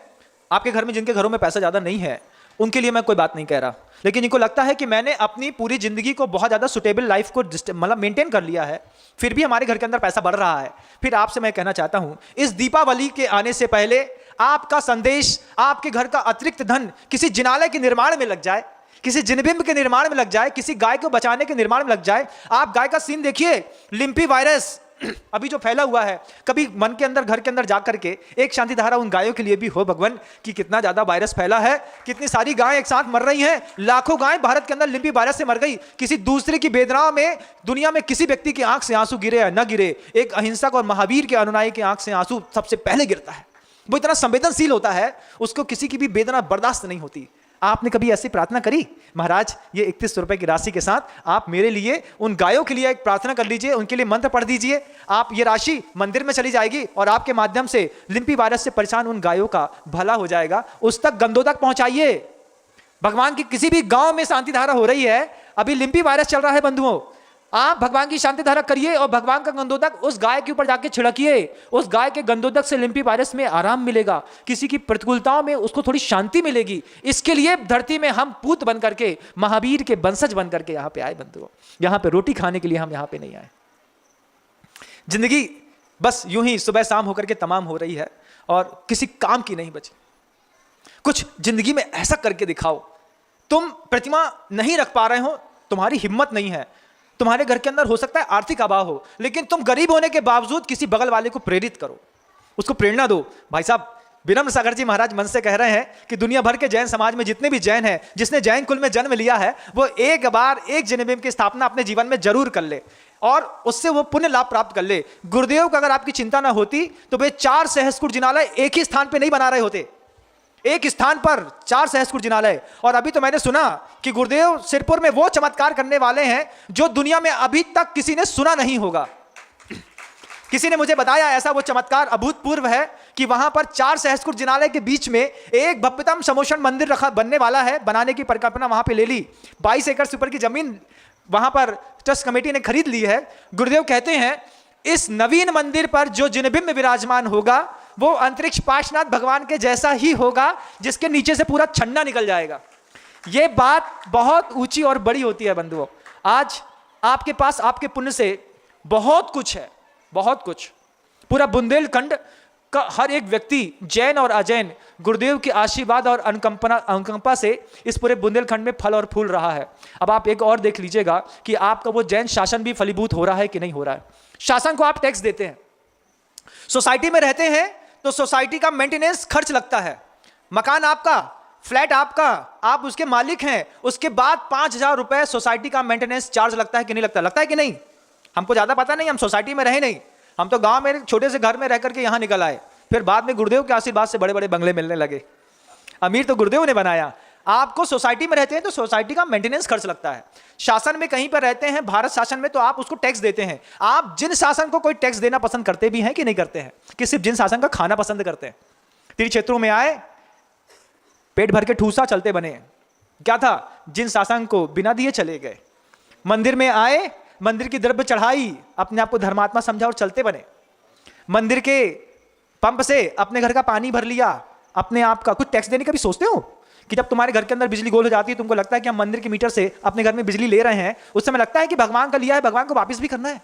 आपके घर में, जिनके घरों में पैसा ज्यादा नहीं है, उनके लिए मैं कोई बात नहीं कह रहा, लेकिन इनको लगता है कि मैंने अपनी पूरी जिंदगी को बहुत ज्यादा सुटेबल लाइफ को मतलब मेंटेन कर लिया है, फिर भी हमारे घर के अंदर पैसा बढ़ रहा है, फिर आपसे मैं कहना चाहता हूं, इस दीपावली के आने से पहले आपका संदेश, आपके घर का अतिरिक्त धन किसी जिनालय के निर्माण में लग जाए, किसी जिनबिंब के निर्माण में लग जाए, किसी गाय को बचाने के निर्माण में लग जाए। आप गाय का सीन देखिए, लिम्पी वायरस अभी जो फैला हुआ है, कभी मन के अंदर, घर के अंदर जाकर के एक शांति धारा उन गायों के लिए भी हो भगवान, कि कितना ज्यादा वायरस फैला है, कितनी सारी गायें एक साथ मर रही हैं, लाखों गायें भारत के अंदर लिम्पी वायरस से मर गई। किसी दूसरे की वेदनाओं में दुनिया में किसी व्यक्ति की आंख से आंसू गिरे या न गिरे, एक अहिंसक और महावीर के अनुयायी की आंख से आंसू सबसे पहले गिरता है। वो इतना संवेदनशील होता है, उसको किसी की भी वेदना बर्दाश्त नहीं होती। आपने कभी ऐसी प्रार्थना करी, महाराज ये 31 रुपए की राशि के साथ आप मेरे लिए, उन गायों के लिए एक प्रार्थना कर लीजिए, उनके लिए मंत्र पढ़ दीजिए, आप ये राशि मंदिर में चली जाएगी और आपके माध्यम से लिम्पी वायरस से परेशान उन गायों का भला हो जाएगा। उस तक, गंदों तक पहुंचाइए। भगवान की किसी भी गांव में शांति धारा हो रही है, अभी लिम्पी वायरस चल रहा है बंधुओं, आप भगवान की शांति धारा करिए और भगवान का गंदोदक उस गाय के ऊपर जाके छिड़किए। उस गाय के गंदोदक से लिम्पी वायरस में आराम मिलेगा, किसी की प्रतिकूलताओं में उसको थोड़ी शांति मिलेगी। इसके लिए धरती में हम पूत बन करके, महावीर के वंशज बन करके यहाँ पे आए बंधुओं। यहाँ पे रोटी खाने के लिए हम यहाँ पे नहीं आए। जिंदगी बस यूं ही सुबह शाम होकर के तमाम हो रही है और किसी काम की नहीं बची। कुछ जिंदगी में ऐसा करके दिखाओ। तुम प्रतिमा नहीं रख पा रहे हो, तुम्हारी हिम्मत नहीं है, तुम्हारे घर के अंदर हो सकता है आर्थिक अभाव हो, लेकिन तुम गरीब होने के बावजूद किसी बगल वाले को प्रेरित करो, उसको प्रेरणा दो। भाई साहब विनम्र सागर जी महाराज मन से कह रहे हैं कि दुनिया भर के जैन समाज में जितने भी जैन हैं, जिसने जैन कुल में जन्म लिया है, वो एक बार एक जिनबिंब की स्थापना अपने जीवन में जरूर कर ले और उससे वो पुण्य लाभ प्राप्त कर ले। गुरुदेव का अगर आपकी चिंता ना होती तो वे 4 सहस्कुट जिनालय एक ही स्थान पर नहीं बना रहे होते, एक स्थान पर 4 सहस्कुट जिनालय। और अभी तो मैंने सुना कि गुरुदेव सिरपुर में वो चमत्कार करने वाले हैं जो दुनिया में अभी तक किसी ने सुना नहीं होगा। किसी ने मुझे बताया ऐसा वो चमत्कार अभूतपूर्व है कि वहां पर 4 सहस्कुट जिनालय के बीच में एक भव्यतम समोषण मंदिर रखा बनने वाला है, बनाने की परिकल्पना वहां पे ले ली। 22 एकड़ से ऊपर की जमीन वहां पर ट्रस्ट कमेटी ने खरीद ली है। गुरुदेव कहते हैं इस नवीन मंदिर पर जो जिनबिंब विराजमान होगा वो अंतरिक्ष पार्श्वनाथ भगवान के जैसा ही होगा, जिसके नीचे से पूरा छन्ना निकल जाएगा। ये बात बहुत ऊंची और बड़ी होती है बंधुओं। आज आपके पास आपके पुण्य से बहुत कुछ है, बहुत कुछ। पूरा बुंदेलखंड का हर एक व्यक्ति, जैन और अजैन, गुरुदेव के आशीर्वाद और अनुकंपा से इस पूरे बुंदेलखंड में फल और फूल रहा है। अब आप एक और देख लीजिएगा कि आपका वो जैन शासन भी फलीभूत हो रहा है कि नहीं हो रहा है। शासन को आप टैक्स देते हैं, सोसाइटी में रहते हैं तो सोसाइटी का मेंटेनेंस खर्च लगता है। मकान आपका, फ्लैट आपका, आप उसके मालिक हैं, उसके बाद 5,000 रुपए सोसाइटी का मेंटेनेंस चार्ज लगता है कि नहीं लगता? लगता है कि नहीं? हमको ज्यादा पता नहीं, हम सोसाइटी में रहे नहीं, हम तो गांव में छोटे से घर में रह करके यहां निकल आए, फिर बाद में गुरुदेव के आशीर्वाद से बड़े बड़े बंगले मिलने लगे। अमीर तो गुरुदेव ने बनाया। आपको सोसाइटी में रहते हैं तो सोसाइटी का मेंटेनेंस खर्च लगता है। शासन में कहीं पर रहते हैं, भारत शासन में, तो आप उसको टैक्स देते हैं। आप जिन शासन को कोई टैक्स देना पसंद करते भी हैं कि नहीं करते हैं? कि सिर्फ जिन शासन का खाना पसंद करते हैं? तीर्थ क्षेत्रों में आए, पेट भर के ठूसा, चलते बने। क्या था? जिन शासन को बिना दिए चले गए। मंदिर में आए, मंदिर की द्रव्य चढ़ाई, अपने आप को धर्मात्मा समझा और चलते बने। मंदिर के पंप से अपने घर का पानी भर लिया, अपने आप का कुछ टैक्स देने का भी सोचते हो? कि जब तुम्हारे घर के अंदर बिजली गोल हो जाती है, तुमको लगता है कि हम मंदिर के मीटर से अपने घर में बिजली ले रहे हैं, उस समय लगता है कि भगवान का लिया है, भगवान को वापस भी करना है।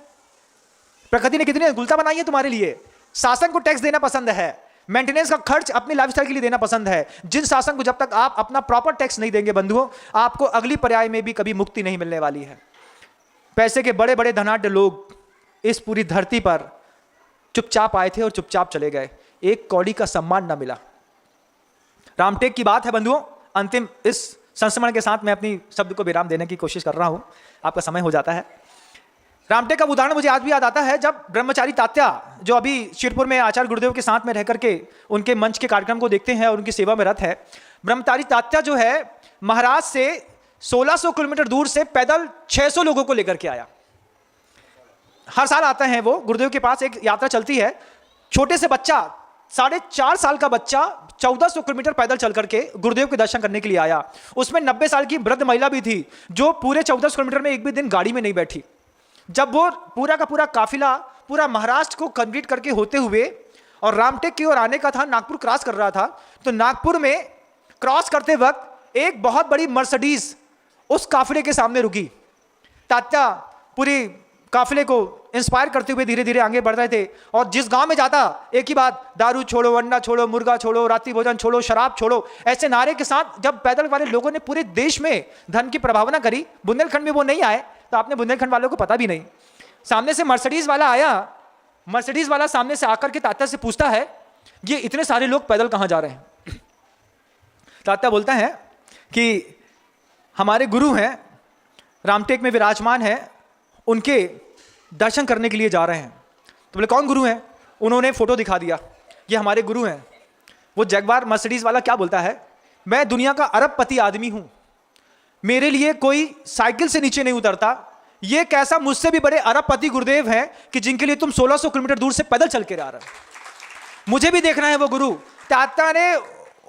प्रकृति ने कितनी अनुकूलता बनाई है तुम्हारे लिए। शासन को टैक्स देना पसंद है, मेंटेनेंस का खर्च अपनी लाइफस्टाइल के लिए देना पसंद है। जिन शासन को जब तक आप अपना प्रॉपर टैक्स नहीं देंगे बंधुओं, आपको अगली पर्याय में भी कभी मुक्ति नहीं मिलने वाली है। पैसे के बड़े बड़े धनाढ्य लोग इस पूरी धरती पर चुपचाप आए थे और चुपचाप चले गए, एक कौड़ी का सम्मान न मिला। रामटेक की बात है बंधुओं। अंतिम इस संस्मरण के साथ मैं अपनी शब्द को विराम देने की कोशिश कर रहा हूं, आपका समय हो जाता है। रामटेक का उदाहरण मुझे आज भी याद आता है, जब ब्रह्मचारी तात्या, जो अभी शिरपुर में आचार्य गुरुदेव के साथ में रह करके उनके मंच के कार्यक्रम को देखते हैं और उनकी सेवा में रत है। ब्रह्मचारी तात्या जो है, महाराज से 1600 किलोमीटर दूर से पैदल 600 लोगों को लेकर के आया। हर साल आते हैं वो गुरुदेव के पास, एक यात्रा चलती है। छोटे से बच्चा, 4.5 साल का बच्चा 1400 किलोमीटर पैदल चल करके गुरुदेव के दर्शन करने के लिए आया। उसमें 90 साल की वृद्ध महिला भी थी, जो पूरे 1400 किलोमीटर में एक भी दिन गाड़ी में नहीं बैठी। जब वो पूरा का पूरा काफिला पूरा महाराष्ट्र को कंप्लीट करके होते हुए और रामटेक की ओर आने का था, नागपुर क्रॉस कर रहा था, तो नागपुर में क्रॉस करते वक्त एक बहुत बड़ी मर्सिडीज उस काफिले के सामने रुकी। तात्या पूरी काफिले को इंस्पायर करते हुए धीरे धीरे आगे बढ़ रहे थे, और जिस गांव में जाता एक ही बात, दारू छोड़ो, अंडा छोड़ो, मुर्गा छोड़ो, रात्रि भोजन छोड़ो, शराब छोड़ो, ऐसे नारे के साथ जब पैदल वाले लोगों ने पूरे देश में धर्म की प्रभावना करी, बुंदेलखंड में वो नहीं आए तो आपने बुंदेलखंड वालों को पता भी नहीं। सामने से मर्सिडीज वाला आया, मर्सिडीज वाला सामने से आकर के तात्या से पूछता है, ये इतने सारे लोग पैदल कहां जा रहे हैं? तात्या बोलता है कि हमारे गुरु हैं, रामटेक में विराजमान है, उनके दर्शन करने के लिए जा रहे हैं। तो बोले कौन गुरु हैं? उन्होंने फोटो दिखा दिया, ये हमारे गुरु हैं। वो जगवार मर्सिडीज वाला क्या बोलता है, मैं दुनिया का अरबपति आदमी हूं, मेरे लिए कोई साइकिल से नीचे नहीं उतरता, ये कैसा मुझसे भी बड़े अरबपति गुरुदेव हैं कि जिनके लिए तुम 1600 किलोमीटर दूर से पैदल चल के आ रहे हो, मुझे भी देखना है वो गुरु। तात्या ने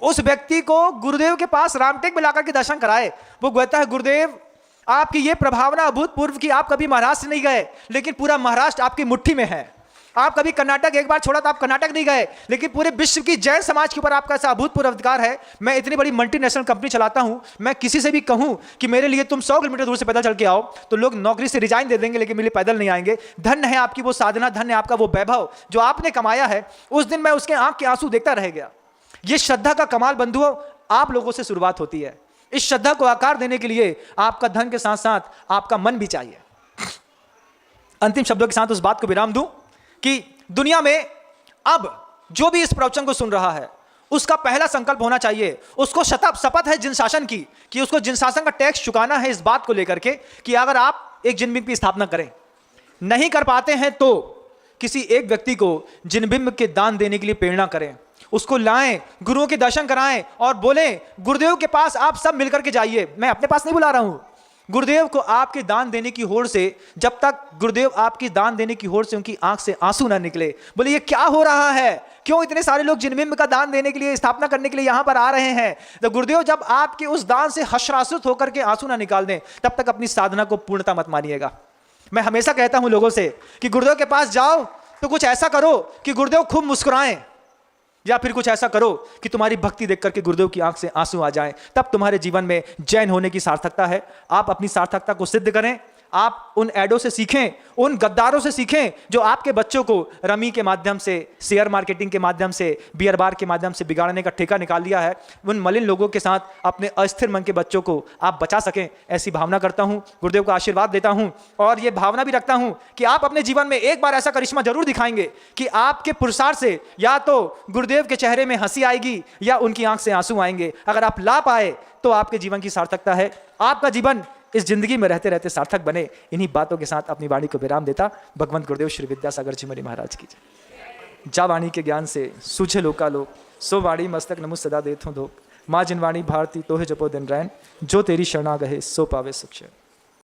उस व्यक्ति को गुरुदेव के पास रामटेक में लाकर के दर्शन कराए। वो कहता है, गुरुदेव आपकी ये प्रभावना अभूतपूर्व की, आप कभी महाराष्ट्र नहीं गए लेकिन पूरा महाराष्ट्र आपकी मुट्ठी में है। आप कभी कर्नाटक, एक बार छोड़ा तो आप कर्नाटक नहीं गए, लेकिन पूरे विश्व की जैन समाज के ऊपर आपका ऐसा अभूतपूर्व अधिकार है। मैं इतनी बड़ी मल्टीनेशनल कंपनी चलाता हूं, मैं किसी से भी कहूं कि मेरे लिए तुम 100 किलोमीटर दूर से पैदल चल के आओ, तो लोग नौकरी से रिजाइन दे देंगे, लेकिन मेरे लिए पैदल नहीं आएंगे। धन्य है आपकी वो साधना, धन्य है आपका वो वैभव जो आपने कमाया है। उस दिन मैं उसके आंख के आंसू देखता रह गया। ये श्रद्धा का कमाल बंधुओं आप लोगों से शुरुआत होती है। इस श्रद्धा को आकार देने के लिए आपका धन के साथ साथ आपका मन भी चाहिए। अंतिम शब्दों के साथ उस बात को विराम दूं कि दुनिया में अब जो भी इस प्रवचन को सुन रहा है, उसका पहला संकल्प होना चाहिए, उसको शपथ है जिन शासन की, कि उसको जिन शासन का टैक्स चुकाना है, इस बात को लेकर के कि अगर आप एक जिनबिंब की स्थापना करें, नहीं कर पाते हैं तो किसी एक व्यक्ति को जिनबिंब के दान देने के लिए प्रेरणा करें, उसको लाएं, गुरुओं के दर्शन कराएं और बोलें गुरुदेव के पास आप सब मिलकर के जाइए। मैं अपने पास नहीं बुला रहा हूं, गुरुदेव को आपके दान देने की होड़ से, जब तक गुरुदेव आपकी दान देने की होड़ से उनकी आंख से आंसू ना निकले, बोले ये क्या हो रहा है, क्यों इतने सारे लोग जिनबिंब का दान देने के लिए, स्थापना करने के लिए यहां पर आ रहे हैं। तो गुरुदेव जब आपके उस दान से हर्षाश्रित होकर के आंसू ना निकाल दें, तब तक अपनी साधना को पूर्णता मत मानिएगा। मैं हमेशा कहता हूं लोगों से कि गुरुदेव के पास जाओ तो कुछ ऐसा करो कि गुरुदेव खूब मुस्कुराएं। या फिर कुछ ऐसा करो कि तुम्हारी भक्ति देख करके गुरुदेव की आंख से आंसू आ जाएं, तब तुम्हारे जीवन में जैन होने की सार्थकता है। आप अपनी सार्थकता को सिद्ध करें। आप उन एडों से सीखें, उन गद्दारों से सीखें जो आपके बच्चों को रमी के माध्यम से, शेयर मार्केटिंग के माध्यम से, बियर बार के माध्यम से बिगाड़ने का ठेका निकाल लिया है। उन मलिन लोगों के साथ अपने अस्थिर मन के बच्चों को आप बचा सकें, ऐसी भावना करता हूं। गुरुदेव का आशीर्वाद देता हूं और यह भावना भी रखता हूं कि आप अपने जीवन में एक बार ऐसा करिश्मा जरूर दिखाएंगे कि आपके पुरुषार्थ से या तो गुरुदेव के चेहरे में हंसी आएगी या उनकी आंख से आंसू आएंगे। अगर आप ला पाए तो आपके जीवन की सार्थकता है। आपका जीवन इस जिंदगी में रहते रहते सार्थक बने। इन्हीं बातों के साथ अपनी वाणी को विराम देता भगवंत गुरुदेव श्री विद्यासागर जी मरी महाराज की जय। जा वाणी के ज्ञान से सूझे लोका लोक, सो वाणी मस्तक नमु सदा देत हूँ धोक। माँ जिन वाणी भारती तो है जपो दिन रैन, जो तेरी शरणा गहे सो पावे सुख चैन।